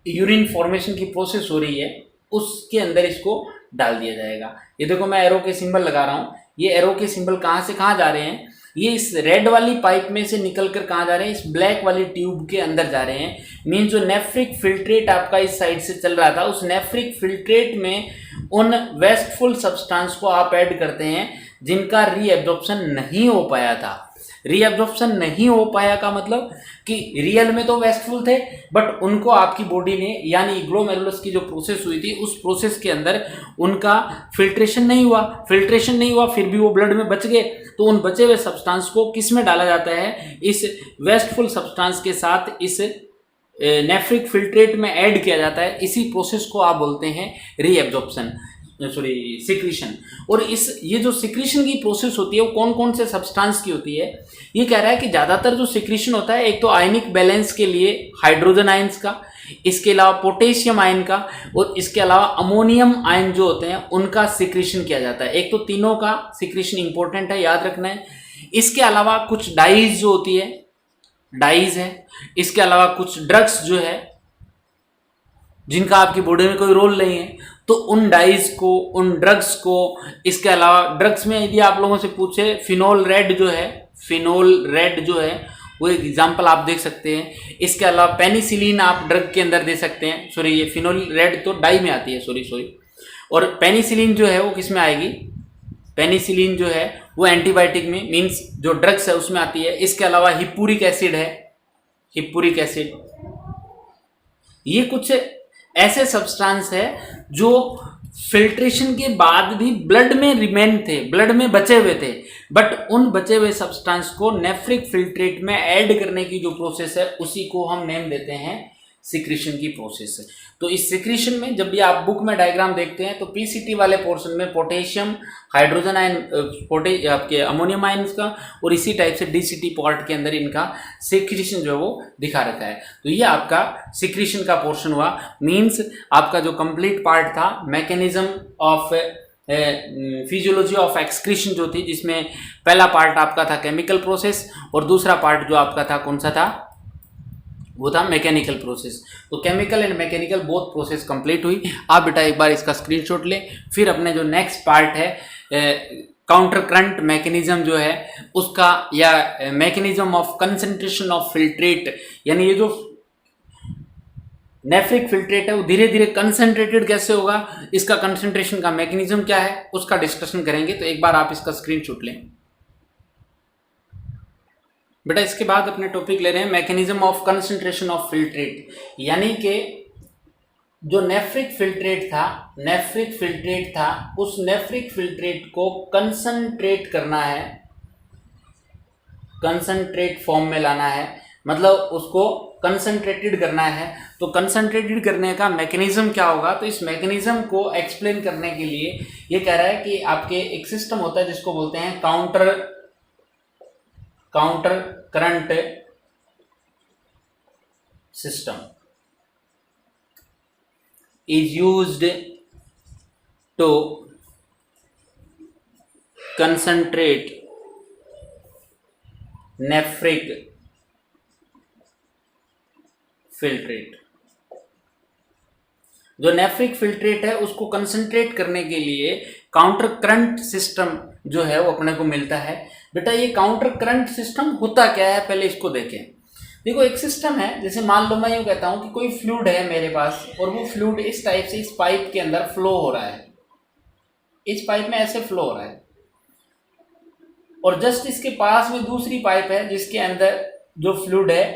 यूरिन फॉर्मेशन की प्रोसेस हो रही है उसके अंदर इसको डाल दिया जाएगा। ये देखो मैं एरो के सिंबल लगा रहा हूँ, ये एरो के सिंबल कहाँ से कहाँ जा रहे हैं, ये इस रेड वाली पाइप में से निकल कर कहाँ जा रहे हैं, इस ब्लैक वाली ट्यूब के अंदर जा रहे हैं। मीन जो नेफ्रिक फिल्ट्रेट आपका इस साइड से चल रहा था, उस नेफ्रिक फिल्ट्रेट में उन वेस्टफुल सब्सटेंस को आप ऐड करते हैं जिनका रीएब्जॉर्प्शन नहीं हो पाया था। रीएब्जॉर्प्शन नहीं हो पाया का मतलब कि रियल में तो वेस्टफुल थे, बट उनको आपकी बॉडी ने, यानी ग्लोमेरुलस की जो प्रोसेस हुई थी उस प्रोसेस के अंदर उनका फिल्ट्रेशन नहीं हुआ, फिर भी वो ब्लड में बच गए। तो उन बचे हुए सब्सटेंस को किस में डाला जाता है, इस वेस्टफुल सब्सटेंस के साथ इस नेफ्रिक फिल्ट्रेट में ऐड किया जाता है। इसी प्रोसेस को आप बोलते हैं रीएब्जॉर्प्शन। Sorry secretion. और ये जो सिक्रीशन की प्रोसेस होती है वो कौन कौन से सब्सटेंस की होती है, ये कह रहा है कि ज़्यादातर जो सिक्रीशन होता है एक तो आयनिक बैलेंस के लिए हाइड्रोजन आयंस का, इसके अलावा पोटेशियम आयन का, और इसके अलावा अमोनियम आयन जो होते हैं उनका सिक्रीशन किया जाता है। एक तो तीनों का सिक्रीशन इंपॉर्टेंट है, याद रखना है। इसके अलावा कुछ डाइज जो होती है, डाइज है। इसके अलावा कुछ ड्रग्स जो है जिनका आपकी बॉडी में कोई रोल नहीं है, तो उन डाइज को, उन ड्रग्स को, इसके अलावा ड्रग्स में यदि आप लोगों से पूछे फिनोल रेड जो है, फिनोल रेड जो है वो एक एग्जाम्पल आप देख सकते हैं। इसके अलावा पेनिसिलिन आप ड्रग के अंदर दे सकते हैं, सॉरी ये फिनोल रेड तो डाई में आती है, सॉरी। और पेनिसिलिन जो है वो किस में आएगी, पेनिसिलिन जो है वो एंटीबायोटिक में, मीन्स जो ड्रग्स है उसमें आती है। इसके अलावा हिप्पूरिक एसिड है, हिप्पूरिक एसिड, ये कुछ ऐसे सब्सटेंस है जो फिल्ट्रेशन के बाद भी ब्लड में रिमेन थे, ब्लड में बचे हुए थे, बट उन बचे हुए सब्सटेंस को नेफ्रिक फिल्ट्रेट में ऐड करने की जो प्रोसेस है उसी को हम नेम देते हैं सिक्रीशन की प्रोसेस है। तो इस सिक्रीशन में जब भी आप बुक में डायग्राम देखते हैं तो पीसीटी वाले पोर्शन में पोटेशियम, हाइड्रोजन आयन, आपके अमोनियम आयन्स का, और इसी टाइप से डीसीटी पार्ट के अंदर इनका सिक्रीशन जो है वो दिखा रखा है। तो ये आपका सिक्रीशन का पोर्शन हुआ, मीन्स आपका जो कंप्लीट पार्ट था mechanism of physiology of excretion जो थी, जिसमें पहला पार्ट आपका था केमिकल प्रोसेस और दूसरा पार्ट जो आपका था कौन सा था, वो था मैकेनिकल प्रोसेस। तो chemical and mechanical both process complete हुई। आप बेटा एक बार इसका स्क्रीनशॉट लें, फिर अपने जो नेक्स्ट पार्ट है काउंटर करंट मैकेनिज्म जो है उसका, या mechanism of concentration of filtrate, यानी ये जो नेफ्रिक फिल्ट्रेट है वो धीरे धीरे कंसंट्रेटेड कैसे होगा, इसका कंसंट्रेशन का मैकेनिज्म क्या है उसका डिस्कशन करेंगे। तो एक बार आप इसका स्क्रीनशॉट लें बेटा। इसके बाद अपने टॉपिक ले रहे हैं mechanism of concentration of filtrate, यानी कि जो नेफ्रिक फिल्ट्रेट था, उस नेफ्रिक फिल्ट्रेट को कंसंट्रेट करना है, कंसंट्रेट फॉर्म में लाना है, मतलब उसको कंसंट्रेटेड करना है। तो कंसंट्रेटेड करने का मैकेनिज्म क्या होगा, तो इस मैकेनिज्म को एक्सप्लेन करने के लिए ये कह रहा है कि आपके एक सिस्टम होता है जिसको बोलते हैं counter current system is used to concentrate nephric filtrate। जो नेफ्रिक फिल्ट्रेट है उसको कंसंट्रेट करने के लिए काउंटर करंट सिस्टम जो है वो अपने को मिलता है। बेटा ये काउंटर करंट सिस्टम होता क्या है, पहले इसको देखें। देखो एक सिस्टम है, जैसे मान लो मैं यूँ कहता हूँ कि कोई फ्लूइड है मेरे पास, और वो फ्लूइड इस टाइप से इस पाइप के अंदर फ्लो हो रहा है, इस पाइप में ऐसे फ्लो हो रहा है, और जस्ट इसके पास में दूसरी पाइप है जिसके अंदर जो फ्लूइड है,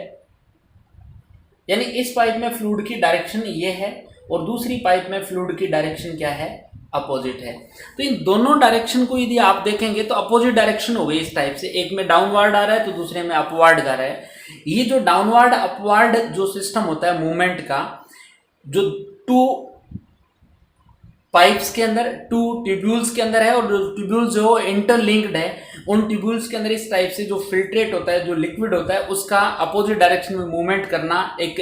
यानी इस पाइप में फ्लूइड की डायरेक्शन ये है और दूसरी पाइप में फ्लूइड की डायरेक्शन क्या है, अपोजिट है। तो इन दोनों डायरेक्शन को यदि आप देखेंगे तो अपोजिट डायरेक्शन हो गई इस टाइप से, एक में डाउनवर्ड आ रहा है तो दूसरे में अपवर्ड आ रहा है। ये जो डाउनवर्ड अपवर्ड जो सिस्टम होता है मूवमेंट का, जो टू पाइप्स के अंदर, टू ट्यूब्यूल्स के अंदर है, और जो ट्यूब्यूल्स जो इंटरलिंक्ड है, उन ट्यूब्यूल्स के अंदर इस टाइप से जो फिल्ट्रेट होता है, जो लिक्विड होता है, उसका अपोजिट डायरेक्शन में मूवमेंट करना एक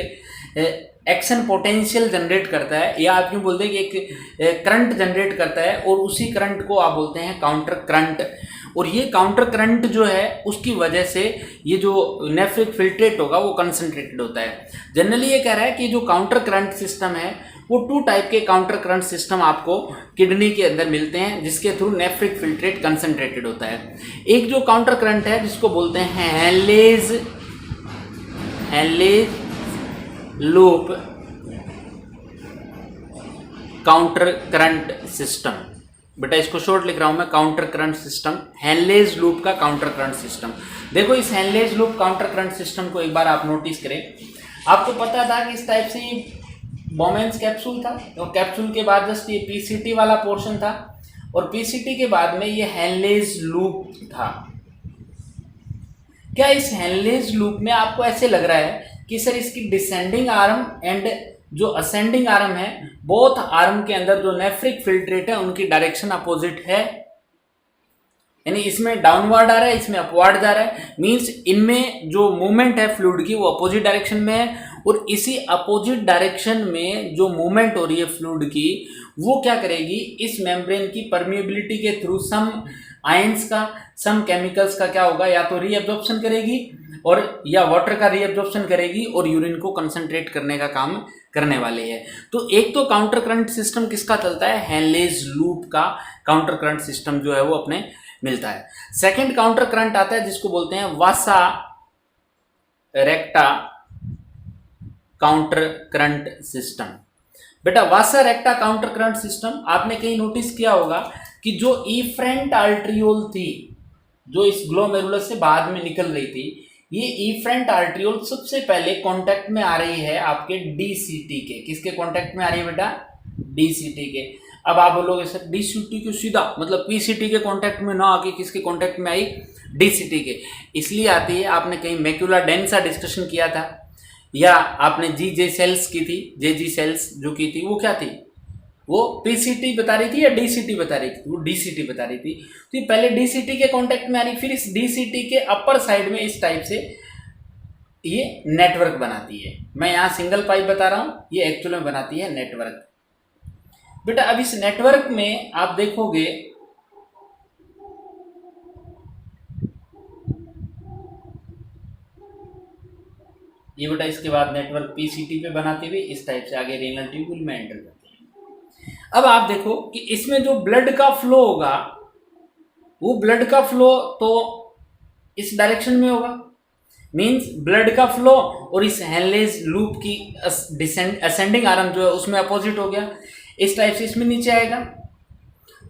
एक्शन पोटेंशियल जनरेट करता है, या आप यूँ बोलते हैं कि एक करंट जनरेट करता है, और उसी करंट को आप बोलते हैं काउंटर करंट। और ये काउंटर करंट जो है उसकी वजह से ये जो नेफ्रिक फिल्ट्रेट होगा वो कंसंट्रेटेड होता है। जनरली ये कह रहा है कि जो काउंटर करंट सिस्टम है वो टू टाइप के काउंटर करंट सिस्टम आपको किडनी के अंदर मिलते हैं, जिसके थ्रू नेफ्रिक फिल्ट्रेट कंसंट्रेटेड होता है। एक जो काउंटर करंट है जिसको बोलते हैं Henle's loop counter current system. बेटा इसको शॉर्ट लिख रहा हूं मैं, counter current system, Henle's loop का काउंटर करंट सिस्टम। देखो इस Henle's loop counter current system को एक बार आप नोटिस करें। आपको पता था कि इस टाइप से बोमेन्स कैप्सूल था, और कैप्सूल के बाद जस्ट ये पीसीटी वाला पोर्शन था, और पीसीटी के बाद में ये हेनलेज लूप था। क्या इस हेनलेज लूप में आपको ऐसे लग रहा है कि सर इसकी डिसेंडिंग आर्म एंड जो असेंडिंग आर्म है, बोथ आर्म के अंदर जो नेफ्रिक फिल्ट्रेट है उनकी डायरेक्शन अपोजिट है, यानी इसमें डाउनवर्ड आ रहा है, इसमें अपवर्ड जा रहा है, मींस इनमें जो मूवमेंट है फ्लूइड की वो अपोजिट डायरेक्शन में है, और इसी अपोजिट डायरेक्शन में जो मूवमेंट हो रही है फ्लूइड की वो क्या करेगी, इस मेम्ब्रेन की परमिएबिलिटी के थ्रू सम आयंस का, सम केमिकल्स का क्या होगा, या तो रीअब्जॉर्प्शन करेगी और या वाटर का रीअब्जॉर्प्शन करेगी और यूरिन को कंसंट्रेट करने का काम करने वाली है। तो एक तो काउंटर करंट सिस्टम किसका चलता है, हेनलेज लूप का काउंटर करंट सिस्टम जो है वो अपने मिलता है। सेकंड काउंटर करंट आता है जिसको बोलते हैं वासा रेक्टा काउंटर करंट सिस्टम। बेटा वासा रेक्टा काउंटर करंट सिस्टम आपने कहीं नोटिस किया होगा कि जो इफ्रेंट आर्ट्रियोल थी, जो इस ग्लोमेरुलस से बाद में निकल रही थी, ये इफ्रेंट आर्ट्रियोल सबसे पहले कांटेक्ट में आ रही है आपके डीसीटी के। किसके कांटेक्ट में आ रही है बेटा, डीसीटी के। अब आप बोलोगे सर डीसीटी के सीधा मतलब पीसीटी के कांटेक्ट में ना आके किसके कांटेक्ट में आई, डीसीटी के। इसलिए आती है, आपने कहीं मैक्यूला डेंसा डिस्कशन किया था या आपने जी सेल्स की थी, जी सेल्स जो की थी वो क्या थी, वो पीसीटी बता रही थी या डीसीटी बता रही थी, वो डीसीटी बता रही थी। तो ये पहले डीसीटी के कांटेक्ट में आ रही, फिर इस डीसीटी के अपर साइड में इस टाइप से ये नेटवर्क बनाती है। मैं यहाँ सिंगल पाइप बता रहा हूँ, ये एक्चुअल में बनाती है नेटवर्क। बेटा अब इस नेटवर्क में आप देखोगे ये बेटा इसके बाद नेटवर्क पीसीटी पे बनाते हुए इस टाइप से आगे रेनल ट्यूब्यूल में एंटर करते हैं। अब आप देखो कि इसमें जो ब्लड का फ्लो होगा वो ब्लड का फ्लो तो इस डायरेक्शन में होगा, मींस ब्लड का फ्लो और इस हेनलेज लूप की असेंडिंग आर्म जो है उसमें अपोजिट हो गया, इस टाइप से इसमें नीचे आएगा।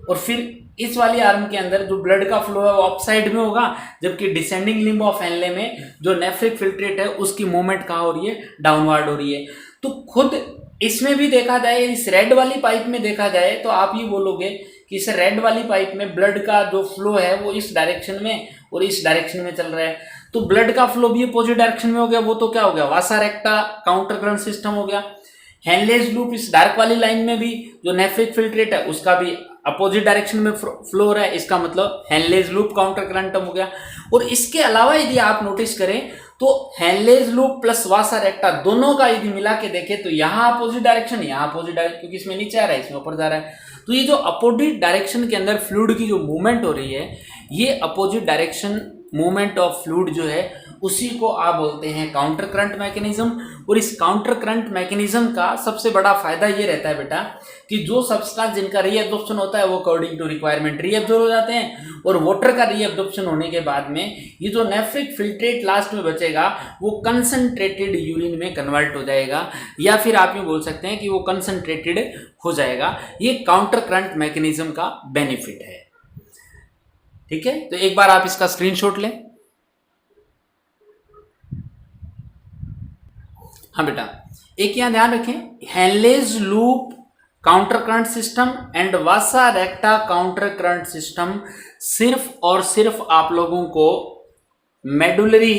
और फिर इस वाली आर्म के अंदर जो ब्लड का फ्लो है वो अप साइड में होगा, जबकि डिसेंडिंग लिम्ब ऑफ हेनले में जो नेफ्रिक फिल्ट्रेट है उसकी मूवमेंट कहाँ हो रही है, डाउनवर्ड हो रही है। तो खुद इसमें भी देखा जाए, इस रेड वाली पाइप में देखा जाए तो आप ये बोलोगे कि इस रेड वाली पाइप में ब्लड का जो फ्लो है वो इस डायरेक्शन में और इस डायरेक्शन में चल रहा है, तो ब्लड का फ्लो भी अपोजिट डायरेक्शन में हो गया, वो तो क्या हो गया, वासा रेक्टा काउंटर करंट सिस्टम हो गया। हेनलेज लूप इस डार्क वाली लाइन में भी जो नेफ्रिक फिल्ट्रेट है उसका भी अपोजिट डायरेक्शन में फ्लो हो रहा है, इसका मतलब हेनलेज लूप काउंटर करंटम हो गया। और इसके अलावा यदि आप नोटिस करें तो हेनलेज लूप प्लस वासा रेक्टा दोनों का यदि मिला के देखें तो यहाँ अपोजिट डायरेक्शन, यहाँ अपोजिट डायरेक्शन, क्योंकि इसमें नीचे आ रहा है इसमें ऊपर जा रहा है। तो ये जो अपोजिट डायरेक्शन के अंदर फ्लूइड की जो मूवमेंट हो रही है, ये opposite direction movement of fluid जो है उसी को आप बोलते हैं काउंटर करंट मैकेनिज्म। और इस काउंटर करंट मैकेनिज्म का सबसे बड़ा फायदा ये रहता है बेटा कि जो सब्सटेंस जिनका रीअब्जॉर्प्शन होता है वो अकॉर्डिंग टू रिक्वायरमेंट रीअब्जॉर्ब हो जाते हैं, और वाटर का रीअब्जॉर्प्शन होने के बाद में ये जो नेफ्रिक फिल्ट्रेट लास्ट में बचेगा वो कंसंट्रेटेड यूरिन में कन्वर्ट हो जाएगा, या फिर आप यूँ बोल सकते हैं कि वो कंसंट्रेटेड हो जाएगा। ये काउंटर करंट मैकेनिज्म का बेनिफिट है। ठीक है, तो एक बार आप इसका स्क्रीनशॉट लें। हाँ बेटा, एक यहाँ ध्यान रखें, Henle's loop counter current system and Vasa रेक्टा counter current system सिर्फ और सिर्फ आप लोगों को मेडुलरी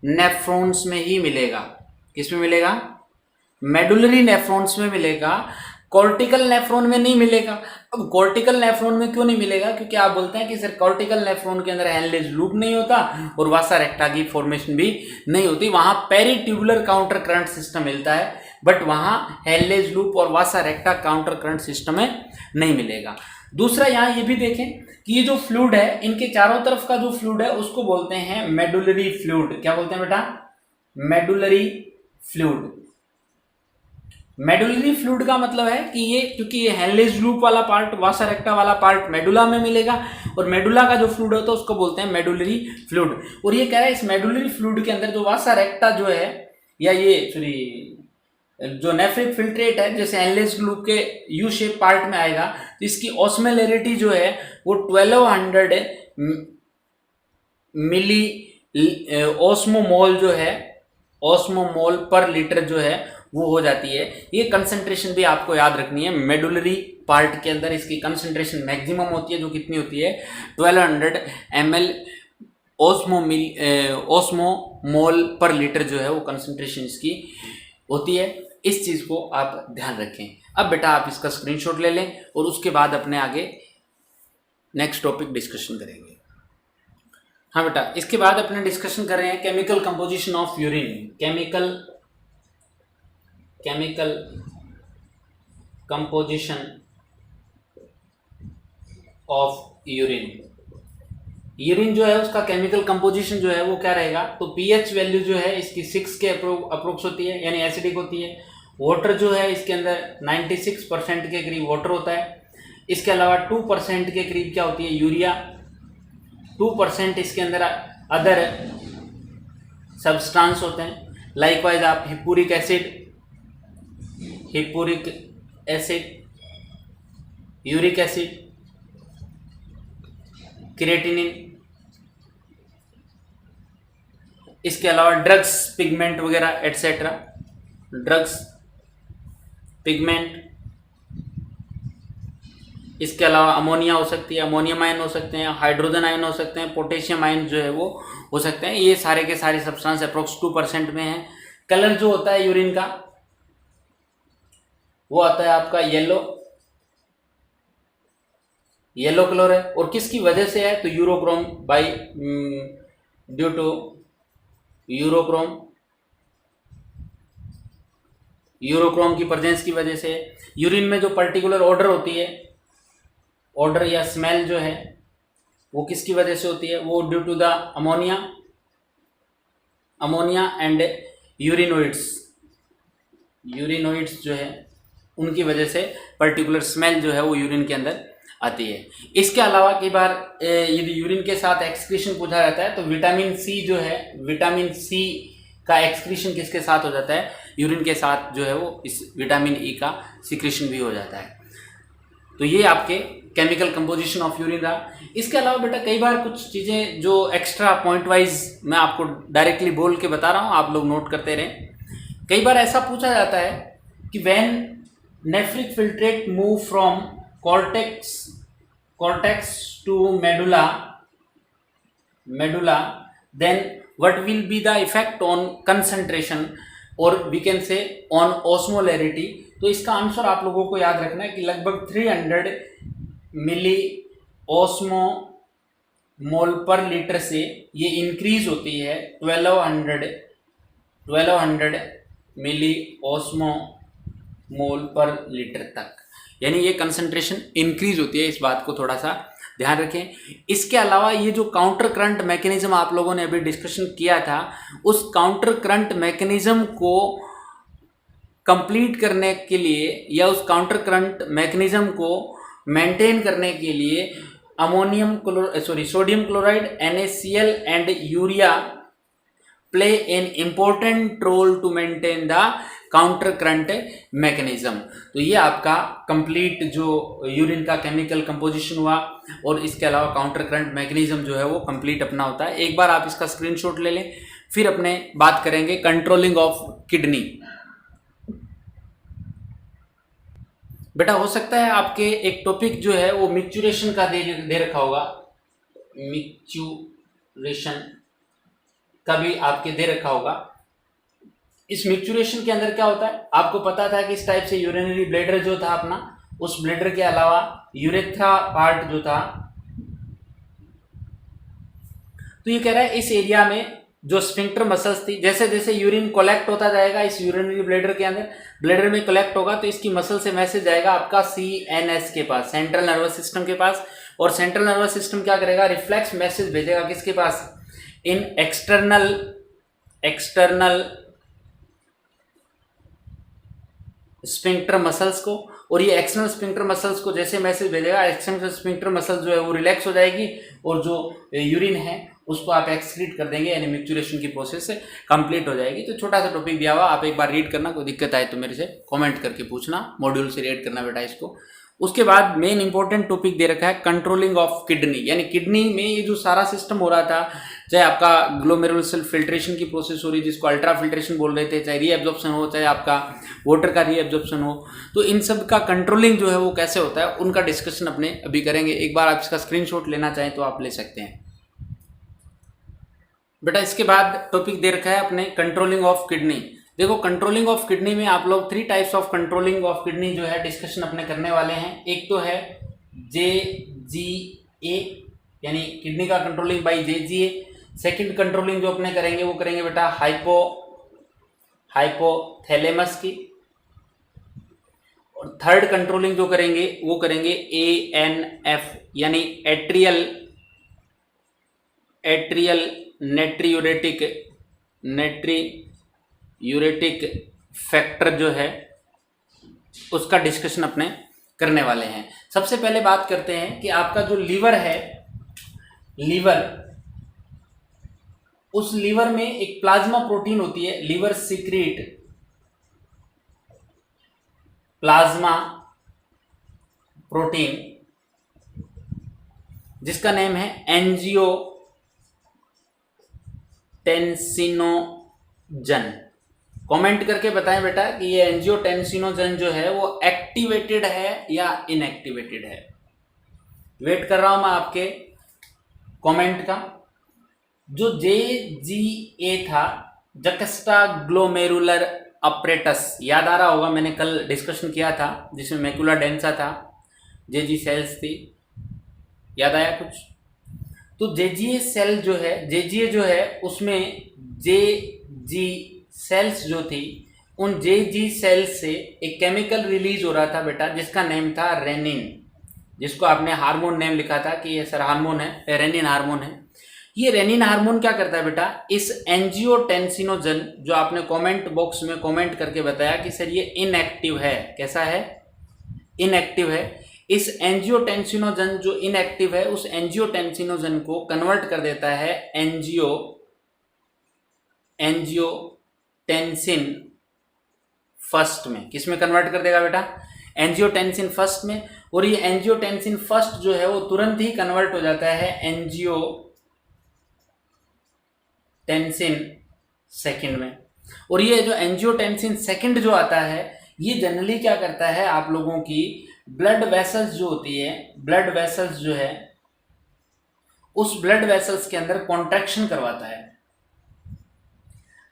नेफ्रॉन्स में ही मिलेगा। किस में मिलेगा, मेडुलरी नेफ्रॉन्स में मिलेगा, कॉर्टिकल नेफ्रॉन में नहीं मिलेगा। अब कॉर्टिकल नेफ्रॉन में क्यों नहीं मिलेगा, क्योंकि आप बोलते हैं कि सर कॉर्टिकल नेफ्रॉन के अंदर हेनलेज लूप नहीं होता और वासा रेक्टा की फॉर्मेशन भी नहीं होती, वहां पेरीट्यूबुलर काउंटर करंट सिस्टम मिलता है, बट वहां हेनलेज लूप और वासा रेक्टा काउंटर करंट सिस्टम में नहीं मिलेगा। दूसरा यहाँ ये भी देखें कि ये जो फ्लूइड है, इनके चारों तरफ का जो फ्लूइड है उसको बोलते हैं मेडुलरी फ्लूइड। क्या बोलते हैं बेटा, मेडुलरी फ्लूइड। मेडुलरी फ्लूइड का मतलब है कि ये, क्योंकि ये हेनलेज लूप वाला पार्ट, वासा रेक्टा वाला पार्ट मेडुला में मिलेगा, और मेडुला का जो फ्लूइड होता है उसको बोलते हैं मेडुलरी फ्लूइड। और ये कह रहा है इस मेडुलरी फ्लूइड के अंदर जो वासा रेक्टा जो है, या ये सॉरी जो नेफ्रिक फिल्ट्रेट है, जैसे हेनलेज लूप के यू शेप पार्ट में आएगा, तो इसकी ऑस्मोलैरिटी जो है वो 1200 मिली ऑस्मोमोल जो है, ऑस्मोमोल पर लीटर जो है वो हो जाती है। ये कंसंट्रेशन भी आपको याद रखनी है, मेडुलरी पार्ट के अंदर इसकी कंसंट्रेशन मैक्सिमम होती है, जो कितनी होती है 1200 ml ओस्मोमोल पर लीटर जो है वो कंसंट्रेशन इसकी होती है। इस चीज़ को आप ध्यान रखें। अब बेटा आप इसका स्क्रीनशॉट ले लें और उसके बाद अपने आगे नेक्स्ट टॉपिक डिस्कशन करेंगे। हाँ बेटा, इसके बाद अपने डिस्कशन कर रहे हैं chemical composition of urine. Chemical composition of urine. Urine जो है उसका केमिकल कंपोजिशन जो है वो क्या रहेगा, तो पीएच वैल्यू जो है इसकी 6 के अप्रोक्स होती है, यानी एसिडिक होती है। वाटर जो है इसके अंदर 96% के करीब वाटर होता है। इसके अलावा 2% के करीब क्या होती है, यूरिया। 2% इसके अंदर अदर सब्सटेंस होते हैं। लाइकवाइज आप हिप्पूरिक एसिड, यूरिक एसिड, क्रिएटिनिन, इसके अलावा ड्रग्स, पिगमेंट वगैरह एटसेट्रा। ड्रग्स, पिगमेंट, इसके अलावा अमोनिया हो सकती है, अमोनियम आयन हो सकते हैं, हाइड्रोजन आयन हो सकते हैं, पोटेशियम आयन जो है वो हो सकते हैं। ये सारे के सारे सब्सटेंस अप्रोक्स 2% में है। कलर जो होता है यूरिन का वो आता है आपका येलो कलर है। और किसकी वजह से है, तो यूरोक्रोम ड्यू टू यूरोक्रोम की प्रेजेंस की वजह से। यूरिन में जो पर्टिकुलर ऑर्डर होती है, ऑर्डर या स्मेल जो है वो किसकी वजह से होती है, वो due to the ammonia and urinoids जो है उनकी वजह से पर्टिकुलर स्मेल जो है वो यूरिन के अंदर आती है। इसके अलावा कई बार यदि यूरिन के साथ एक्सक्रीशन पूछा जाता है तो विटामिन सी जो है, विटामिन सी का एक्सक्रीशन किसके साथ हो जाता है, यूरिन के साथ जो है वो इस विटामिन ई का सिक्रीशन भी हो जाता है। तो ये आपके केमिकल कंपोजिशन ऑफ यूरिन रहा। इसके अलावा बेटा कई बार कुछ चीज़ें जो एक्स्ट्रा पॉइंट वाइज मैं आपको डायरेक्टली बोल के बता रहा हूँ, आप लोग नोट करते रहें। कई बार ऐसा पूछा जाता है कि when nephric filtrate move from cortex to medulla, then what will be the effect on concentration or we can say on osmolarity। तो इसका आंसर आप लोगों को याद रखना है कि लगभग 300 मिली ओस्मोमोल पर लीटर से ये इंक्रीज होती है 1200 मिली ओस्मोमोल पर लीटर तक, यानी ये कंसंट्रेशन इंक्रीज होती है। इस बात को थोड़ा सा ध्यान रखें। इसके अलावा ये जो काउंटर करंट मैकेनिज्म आप लोगों ने अभी डिस्कशन किया था, उस काउंटर करंट मैकेनिज्म को कंप्लीट करने के लिए या उस काउंटर करंट मैकेनिज्म को मेंटेन करने के लिए sodium chloride, NaCl and urea play an important role to maintain the counter current mechanism. तो ये आपका कंप्लीट जो यूरिन का केमिकल कंपोजिशन हुआ और इसके अलावा काउंटर करंट मैकेनिज्म जो है वो कंप्लीट अपना होता है। एक बार आप इसका स्क्रीनशॉट ले लें, फिर अपने बात करेंगे कंट्रोलिंग ऑफ किडनी। बेटा हो सकता है आपके एक टॉपिक जो है वो मिक्चुरेशन का दे रखा होगा, मिक्चुरेशन का भी आपके दे रखा होगा। इस मिक्चुरेशन के अंदर क्या होता है, आपको पता था कि इस टाइप से यूरिनरी ब्लैडर जो था अपना, उस ब्लैडर के अलावा यूरेथ्रा पार्ट जो था, तो ये कह रहा है इस एरिया में जो स्फिंक्टर मसल्स थी, जैसे जैसे यूरिन कलेक्ट होता जाएगा इस यूरिनरी ब्लैडर के अंदर, ब्लैडर में कलेक्ट होगा तो इसकी मसल से मैसेज जाएगा आपका CNS के पास, सेंट्रल नर्वस सिस्टम के पास। और सेंट्रल नर्वस सिस्टम क्या करेगा, रिफ्लेक्स मैसेज भेजेगा किसके पास, इन एक्सटर्नल स्फिंक्टर मसल्स को। और ये एक्सटर्नल स्फिंक्टर मसल्स को जैसे मैसेज भेजेगा, एक्सटर्नल स्फिंक्टर मसल्स जो है वो रिलैक्स हो जाएगी और जो यूरिन है उसको आप एक्सक्रीट कर देंगे, यानी मिक्चुरेशन की प्रोसेस से कंप्लीट हो जाएगी। तो छोटा सा टॉपिक दिया हुआ, आप एक बार रीड करना, कोई दिक्कत आए तो मेरे से कमेंट करके पूछना, मॉड्यूल से रीड करना बेटा इसको। उसके बाद मेन इंपॉर्टेंट टॉपिक दे रखा है कंट्रोलिंग ऑफ किडनी, यानी किडनी में ये जो सारा सिस्टम हो रहा था, चाहे आपका ग्लोमेरुलर फिल्ट्रेशन की प्रोसेस हो रही है जिसको अल्ट्रा फिल्ट्रेशन बोल रहे थे, चाहे रीएब्जॉर्प्शन हो, चाहे आपका वाटर का रीएब्जॉर्प्शन हो, तो इन सब का कंट्रोलिंग जो है वो कैसे होता है उनका डिस्कशन अपने अभी करेंगे। एक बार आप इसका स्क्रीनशॉट लेना चाहें तो आप ले सकते हैं। बेटा इसके बाद टॉपिक दे रखा है अपने कंट्रोलिंग ऑफ किडनी। देखो कंट्रोलिंग ऑफ किडनी में आप लोग 3 types of controlling of kidney जो है डिस्कशन अपने करने वाले हैं। एक तो है JGA यानी किडनी का controlling by JGA। Second controlling जो अपने करेंगे वो करेंगे बेटा हाइपोथैलेमस की। और थर्ड कंट्रोलिंग जो करेंगे वो करेंगे ANF यानी एट्रियल नेट्रियूरेटिक फैक्टर जो है उसका डिस्कशन अपने करने वाले हैं। सबसे पहले बात करते हैं कि आपका जो लीवर है, उस लीवर में एक प्लाज्मा प्रोटीन होती है, लीवर सीक्रेट प्लाज्मा प्रोटीन, जिसका नेम है एंजियोटेंसिनोजन। कमेंट करके बताएं बेटा कि ये एंजियोटेंसिनोजन जो है वो एक्टिवेटेड है या इनएक्टिवेटेड है। वेट कर रहा हूं मैं आपके कमेंट का। जो JGA था, जक्स्टाग्लोमेरुलर अपरेटस, याद आ रहा होगा, मैंने कल डिस्कशन किया था जिसमें मैकुला डेंसा था, JG सेल्स थी, याद आया कुछ? तो JGA सेल जो है, JGA जो है उसमें JG सेल्स जो थी, उन JG सेल्स से एक केमिकल रिलीज हो रहा था बेटा जिसका नेम था रेनिन, जिसको आपने हार्मोन नेम लिखा था कि ये सर हार्मोन है, रेनिन हार्मोन है। ये रेनिन हार्मोन क्या करता है बेटा, इस एंजियोटेंसिनोजन जो आपने कमेंट बॉक्स में कमेंट करके बताया कि सर ये इनएक्टिव है, कैसा है? इनएक्टिव है। इस एंजियोटेंसिनोजन जो इनएक्टिव है उस एंजियोटेंसिनोजन को कन्वर्ट कर देता है एंजियोटेंसिन फर्स्ट में। किस में कन्वर्ट कर देगा बेटा? एंजियोटेंसिन फर्स्ट में। और ये एंजियोटेंसिन फर्स्ट जो है वो तुरंत ही कन्वर्ट हो जाता है एंजियोटेंसिन सेकंड में। और ये जो एंजियोटेंसिन सेकंड जो आता है ये जनरली क्या करता है, आप लोगों की ब्लड वेसल्स जो होती है, ब्लड वेसल्स जो है उस ब्लड वेसल्स के अंदर कॉन्ट्रैक्शन करवाता है।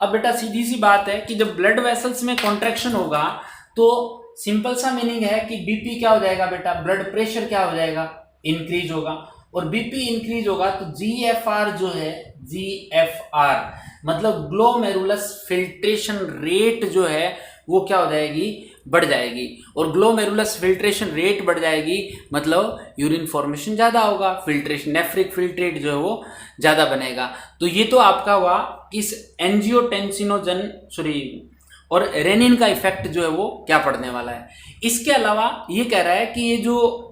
अब बेटा सीधी सी बात है कि जब ब्लड वेसल्स में कॉन्ट्रैक्शन होगा तो सिंपल सा मीनिंग है कि बीपी क्या हो जाएगा बेटा, ब्लड प्रेशर क्या हो जाएगा, इंक्रीज होगा। और बीपी इंक्रीज होगा तो GFR जो है, GFR मतलब ग्लोमेरुलस फिल्ट्रेशन रेट जो है वो क्या हो जाएगी, बढ़ जाएगी। और ग्लोमेरुलस फिल्ट्रेशन रेट बढ़ जाएगी मतलब यूरिन फॉर्मेशन ज़्यादा होगा, फिल्ट्रेशन नेफ्रिक फिल्ट्रेट जो है वो ज़्यादा बनेगा। तो ये तो आपका हुआ इस एंजियोटेंसिनोजन और रेनिन का इफेक्ट जो है वो क्या पड़ने वाला है। इसके अलावा ये कह रहा है कि ये जो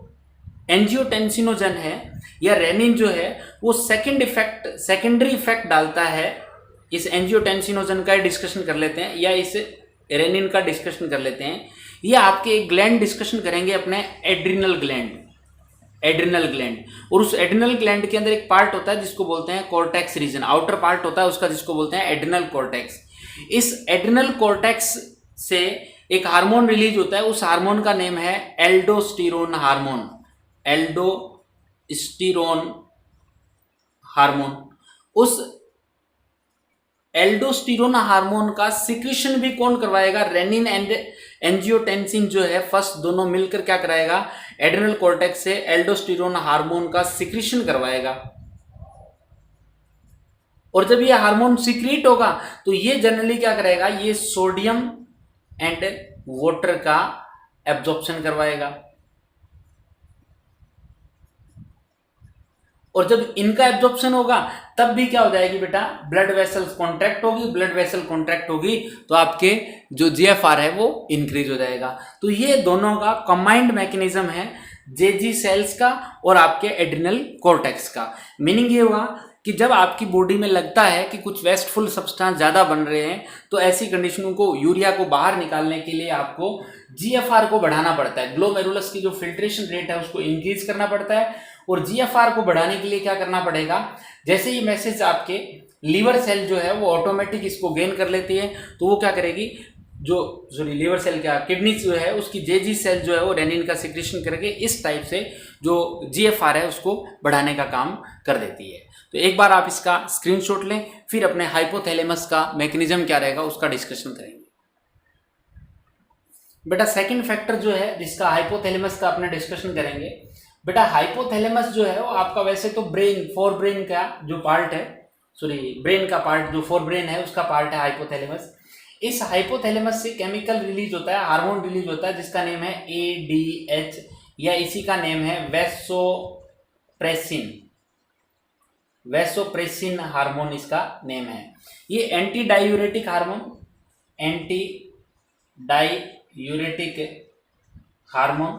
एंजियोटेंसिनोजन है या रेनिन जो है वो सेकेंडरी इफेक्ट डालता है। इस एंजियोटेंसिनोजन का डिस्कशन कर लेते हैं या इस रेनिन का डिस्कशन कर लेते हैं। ये आपके एक ग्लैंड डिस्कशन करेंगे अपने एड्रिनल ग्लैंड। और उस एड्रिनल ग्लैंड के अंदर एक पार्ट होता है जिसको बोलते हैं कॉर्टेक्स रीजन, आउटर पार्ट होता है उसका जिसको बोलते हैं एड्रिनल कॉर्टेक्स। इस एड्रिनल कॉर्टेक्स से एक हार्मोन रिलीज होता है, उस हार्मोन का नेम है एल्डोस्टेरोन हार्मोन। उस एल्डोस्टेरोन हार्मोन का सिक्रीशन भी कौन करवाएगा, रेनिन एंड एंजियोटेंसिन जो है फर्स्ट दोनों मिलकर क्या कराएगा, एड्रिनल कॉर्टेक्स से एल्डोस्टेरोन हार्मोन का सिक्रीशन करवाएगा। और जब ये हार्मोन सिक्रीट होगा तो ये जनरली क्या करेगा, ये सोडियम एंड वाटर का एब्जॉर्प्शन करवाएगा। और जब इनका एब्जॉर्प्शन होगा तब भी क्या हो जाएगी बेटा, ब्लड वेसल्स कॉन्ट्रैक्ट होगी। ब्लड वेसल कॉन्ट्रैक्ट होगी तो आपके जो GFR है वो इंक्रीज हो जाएगा। तो ये दोनों का कंबाइंड मैकेनिज्म है, JG सेल्स का और आपके एड्रिनल कॉर्टेक्स का। मीनिंग ये हुआ कि जब आपकी बॉडी में लगता है कि कुछ वेस्टफुल सब्सटेंस ज़्यादा बन रहे हैं तो ऐसी कंडीशनों को, यूरिया को बाहर निकालने के लिए आपको GFR को बढ़ाना पड़ता है। ग्लोमेरुलस की जो फिल्ट्रेशन रेट है उसको इंक्रीज करना पड़ता है। और GFR को बढ़ाने के लिए क्या करना पड़ेगा, जैसे ये मैसेज आपके लीवर सेल जो है वो ऑटोमेटिक इसको गेन कर लेती है तो वो क्या करेगी, जो सॉरी लीवर सेल क्या किडनी जो है उसकी जेजी सेल जो है वो रेनिन का सिक्रेशन करके इस टाइप से जो जीएफआर है उसको बढ़ाने का काम कर देती है। तो एक बार आप इसका स्क्रीनशॉट लें, फिर अपने हाइपोथैलेमस का मैकेनिज्म क्या रहेगा उसका डिस्कशन करेंगे। बेटा सेकंड फैक्टर जो है जिसका हाइपोथैलेमस का अपने डिस्कशन करेंगे, बेटा हाइपोथैलेमस जो है वो आपका वैसे तो ब्रेन फोर ब्रेन का जो पार्ट है, सॉरी ब्रेन का पार्ट जो फोर ब्रेन है उसका पार्ट है हाइपोथैलेमस। इस हाइपोथैलेमस से केमिकल रिलीज होता है, हार्मोन रिलीज होता है जिसका नेम है ADH या इसी का नेम है वैसोप्रेसिन। वैसोप्रेसिन हार्मोन इसका नेम है। ये anti diuretic hormone, anti diuretic hormone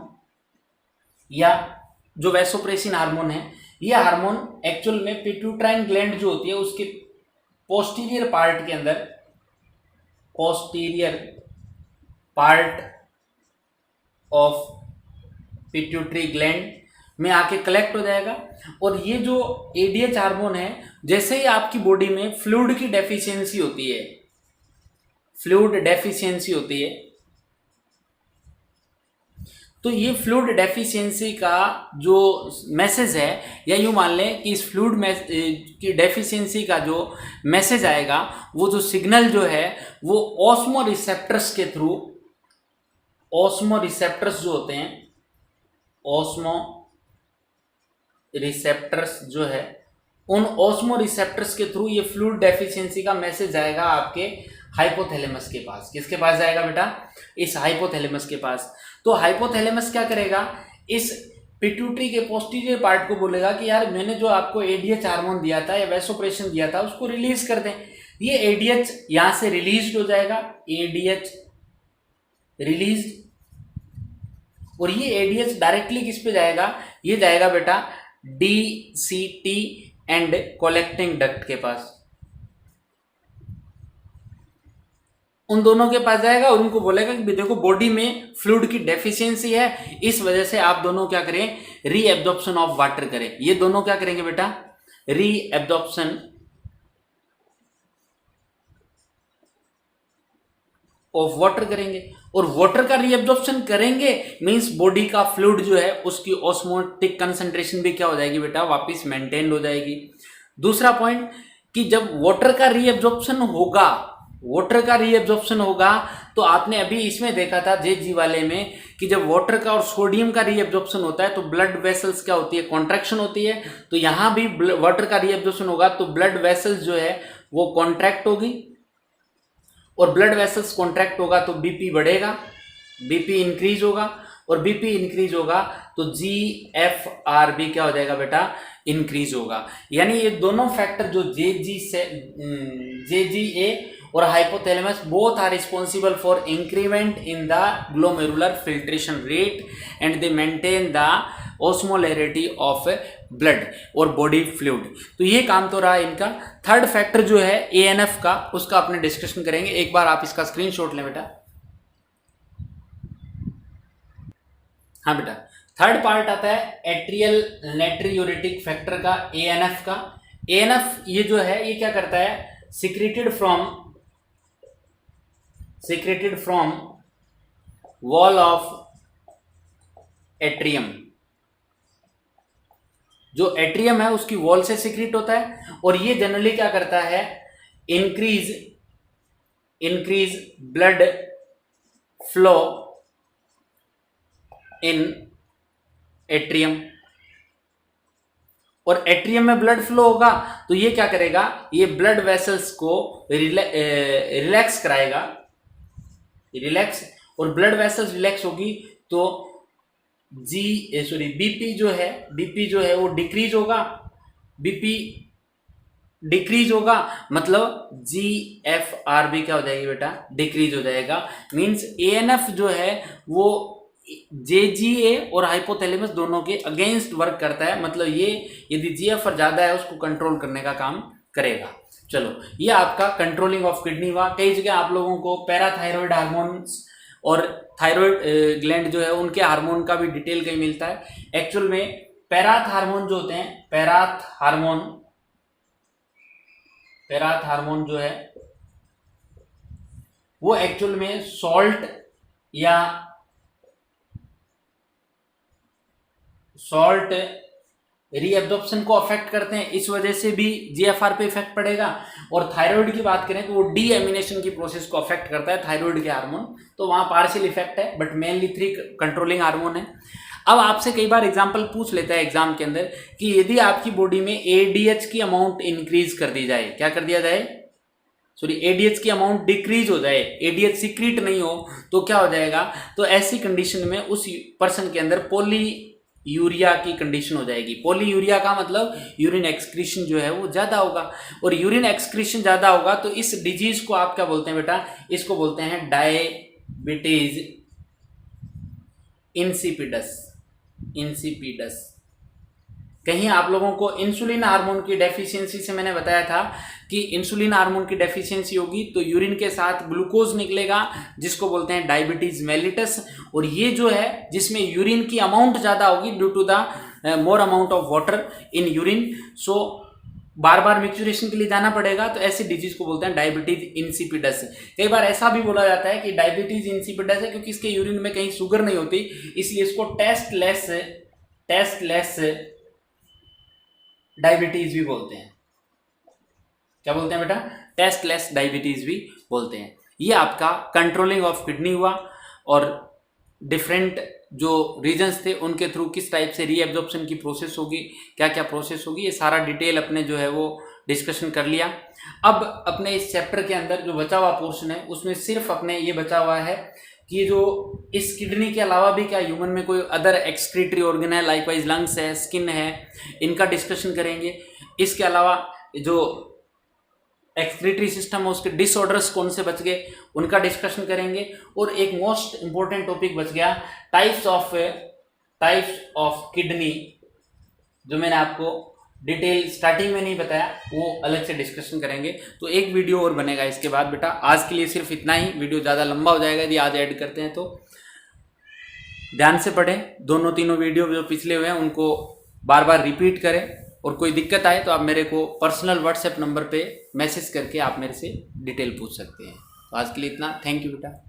या जो वैसोप्रेसिन हार्मोन है, ये हार्मोन एक्चुअल में पिट्यूटाइन ग्लैंड जो होती है उसके पोस्टीरियर पार्ट के अंदर, posterior part of pituitary gland में आके कलेक्ट हो जाएगा। और ये जो ADH हार्मोन है, जैसे ही आपकी बॉडी में फ्लूइड की डेफिशिएंसी होती है, फ्लूइड डेफिशिएंसी होती है, तो ये फ्लूइड डेफिशिएंसी का जो मैसेज है, या यूँ मान लें कि इस फ्लूइड की डेफिशिएंसी का जो मैसेज आएगा, वो जो सिग्नल जो है वो ऑस्मो रिसेप्टर्स के थ्रू, ऑस्मो रिसेप्टर्स जो होते हैं, ऑस्मो रिसेप्टर्स जो है, उन ऑस्मो रिसेप्टर्स के थ्रू ये फ्लूइड डेफिशिएंसी का मैसेज जाएगा आपके हाइपोथैलेमस के पास। किसके पास जाएगा बेटा? इस हाइपोथैलेमस के पास। तो हाइपोथैलेमस क्या करेगा, इस पिट्यूटरी के पोस्टीरियर पार्ट को बोलेगा कि यार मैंने जो आपको ADH हार्मोन दिया था या वैसोप्रेसिन दिया था उसको रिलीज कर दें। ये ADH यहां से रिलीज हो जाएगा, ADH रिलीज, और ये ADH डायरेक्टली किस पे जाएगा, ये जाएगा बेटा DCT एंड कलेक्टिंग डक्ट के पास। उन दोनों के पास जाएगा और उनको बोलेगा कि देखो बॉडी में फ्लूइड की डेफिशिएंसी है, इस वजह से आप दोनों क्या करें, रीएब्जॉर्प्शन ऑफ वाटर करें। ये दोनों क्या करेंगे बेटा, रीएब्जॉर्प्शन ऑफ वाटर करेंगे। और वाटर का रीएब्जॉर्प्शन करेंगे मींस बॉडी का फ्लूइड जो है उसकी ऑस्मोटिक कंसंट्रेशन भी क्या हो जाएगी बेटा, वापस मेंटेन हो जाएगी। दूसरा पॉइंट कि जब वाटर का रीएब्जॉर्प्शन होगा, वाटर का रीएब्जॉर्प्शन होगा, तो आपने अभी इसमें देखा था JG वाले में कि जब वाटर का और सोडियम का रीएब्जॉर्प्शन होता है तो ब्लड वेसल्स क्या होती है, कॉन्ट्रैक्शन होती है। तो यहां भी वाटर का रीएब्जॉर्प्शन होगा तो ब्लड वेसल्स जो है वो कॉन्ट्रैक्ट होगी, और ब्लड वेसल्स कॉन्ट्रैक्ट होगा तो BP बढ़ेगा, BP इंक्रीज होगा, और BP इंक्रीज होगा तो GFR भी क्या हो जाएगा बेटा, इंक्रीज होगा। यानी ये दोनों फैक्टर जो JGA और hypothalamus both are responsible for increment in the glomerular filtration rate and they maintain the osmolarity of blood और बॉडी फ्लूइड। तो ये काम तो रहा इनका। थर्ड फैक्टर जो है ANF का, उसका अपने डिस्कशन करेंगे। एक बार आप इसका स्क्रीनशॉट लें बेटा। हाँ बेटा, थर्ड पार्ट आता है एट्रियल नाइट्रियूरेटिक फैक्टर का, ANF का। ANF ये जो है ये क्या करता है, secreted from wall of atrium, जो एट्रियम है उसकी वॉल से सिक्रेट होता है, और ये जनरली क्या करता है, increase blood flow in atrium. और एट्रियम में ब्लड फ्लो होगा तो ये क्या करेगा, ये ब्लड वेसल्स को रिलैक्स कराएगा, रिलैक्स, और ब्लड वेसल्स रिलैक्स होगी तो BP जो है वो डिक्रीज होगा, BP डिक्रीज होगा, मतलब GFR भी क्या हो जाएगी बेटा, डिक्रीज हो जाएगा। मींस ANF जो है वो JGA और हाइपोथैलेमस दोनों के अगेंस्ट वर्क करता है, मतलब ये यदि GFR ज्यादा है उसको कंट्रोल करने का काम करेगा। चलो, ये आपका कंट्रोलिंग ऑफ किडनी हुआ। कई जगह आप लोगों को पैराथायरॉइड हार्मोन्स और थायराइड ग्लैंड जो है उनके हार्मोन का भी डिटेल कहीं मिलता है। एक्चुअल में पैराथ हार्मोन जो होते हैं, पैराथ हार्मोन जो है वो एक्चुअल में सॉल्ट रीएब्जॉर्प्शन को अफेक्ट करते हैं, इस वजह से भी जीएफआर पे इफेक्ट पड़ेगा। और थायराइड की बात करें तो वो डीएमिनेशन की प्रोसेस को अफेक्ट करता है थायराइड के हार्मोन, तो वहां पार्शियल इफेक्ट है, बट मेनली 3 कंट्रोलिंग हार्मोन है। अब आपसे कई बार एग्जाम्पल पूछ लेता है एग्जाम के अंदर कि यदि आपकी बॉडी में एडीएच की अमाउंट इंक्रीज कर दी जाए, क्या कर दिया जाए, सॉरी एडीएच की अमाउंट डिक्रीज हो जाए, एडीएच सीक्रेट नहीं हो, तो क्या हो जाएगा, तो ऐसी कंडीशन में उस पर्सन के अंदर पॉली यूरिया की कंडीशन हो जाएगी। पॉली यूरिया का मतलब यूरिन एक्सक्रीशन जो है वो ज्यादा होगा, और यूरिन एक्सक्रीशन ज्यादा होगा तो इस डिजीज को आप क्या बोलते हैं बेटा, इसको बोलते हैं डायबिटीज इंसिपिडस। कहीं आप लोगों को इंसुलिन हार्मोन की डेफिशिएंसी से मैंने बताया था कि इंसुलिन हार्मोन की डेफिशिएंसी होगी तो यूरिन के साथ ग्लूकोज निकलेगा, जिसको बोलते हैं डायबिटीज मेलिटस। और ये जो है जिसमें यूरिन की अमाउंट ज्यादा होगी due to the more amount of water in urine, सो बार बार मिक्सचुरेशन के लिए जाना पड़ेगा, तो ऐसी डिजीज को बोलते हैं डायबिटीज इंसिपिडस। कई बार ऐसा भी बोला जाता है कि डायबिटीज इंसिपिडस है क्योंकि इसके यूरिन में कहीं शुगर नहीं होती, इसलिए इसको टेस्टलेस डायबिटीज भी बोलते हैं। क्या बोलते हैं बेटा, टेस्टलेस डायबिटीज भी बोलते हैं। ये आपका कंट्रोलिंग ऑफ किडनी हुआ, और डिफरेंट जो रीजन्स थे उनके थ्रू किस टाइप से रीएब्जॉर्प्शन की प्रोसेस होगी, क्या क्या प्रोसेस होगी, ये सारा डिटेल अपने जो है वो डिस्कशन कर लिया। अब अपने इस चैप्टर के अंदर जो बचा हुआ पोर्शन है उसमें सिर्फ अपने ये बचा हुआ है कि जो इस किडनी के अलावा भी क्या ह्यूमन में कोई अदर एक्सक्रीटरी ऑर्गन है, लाइकवाइज लंग्स है, स्किन है, इनका डिस्कशन करेंगे। इसके अलावा जो एक्सक्रीटरी सिस्टम है उसके डिसऑर्डर्स कौन से बच गए उनका डिस्कशन करेंगे। और एक मोस्ट इंपॉर्टेंट टॉपिक बच गया टाइप्स ऑफ किडनी, जो मैंने आपको डिटेल स्टार्टिंग में नहीं बताया, वो अलग से डिस्कशन करेंगे। तो एक वीडियो और बनेगा इसके बाद बेटा। आज के लिए सिर्फ इतना ही, वीडियो ज़्यादा लंबा हो जाएगा यदि आज ऐड करते हैं तो। ध्यान से पढ़ें, दोनों तीनों वीडियो जो पिछले हुए हैं उनको बार बार रिपीट करें, और कोई दिक्कत आए तो आप मेरे को पर्सनल व्हाट्सएप नंबर पे मैसेज करके आप मेरे से डिटेल पूछ सकते हैं। तो आज के लिए इतना, थैंक यू बेटा।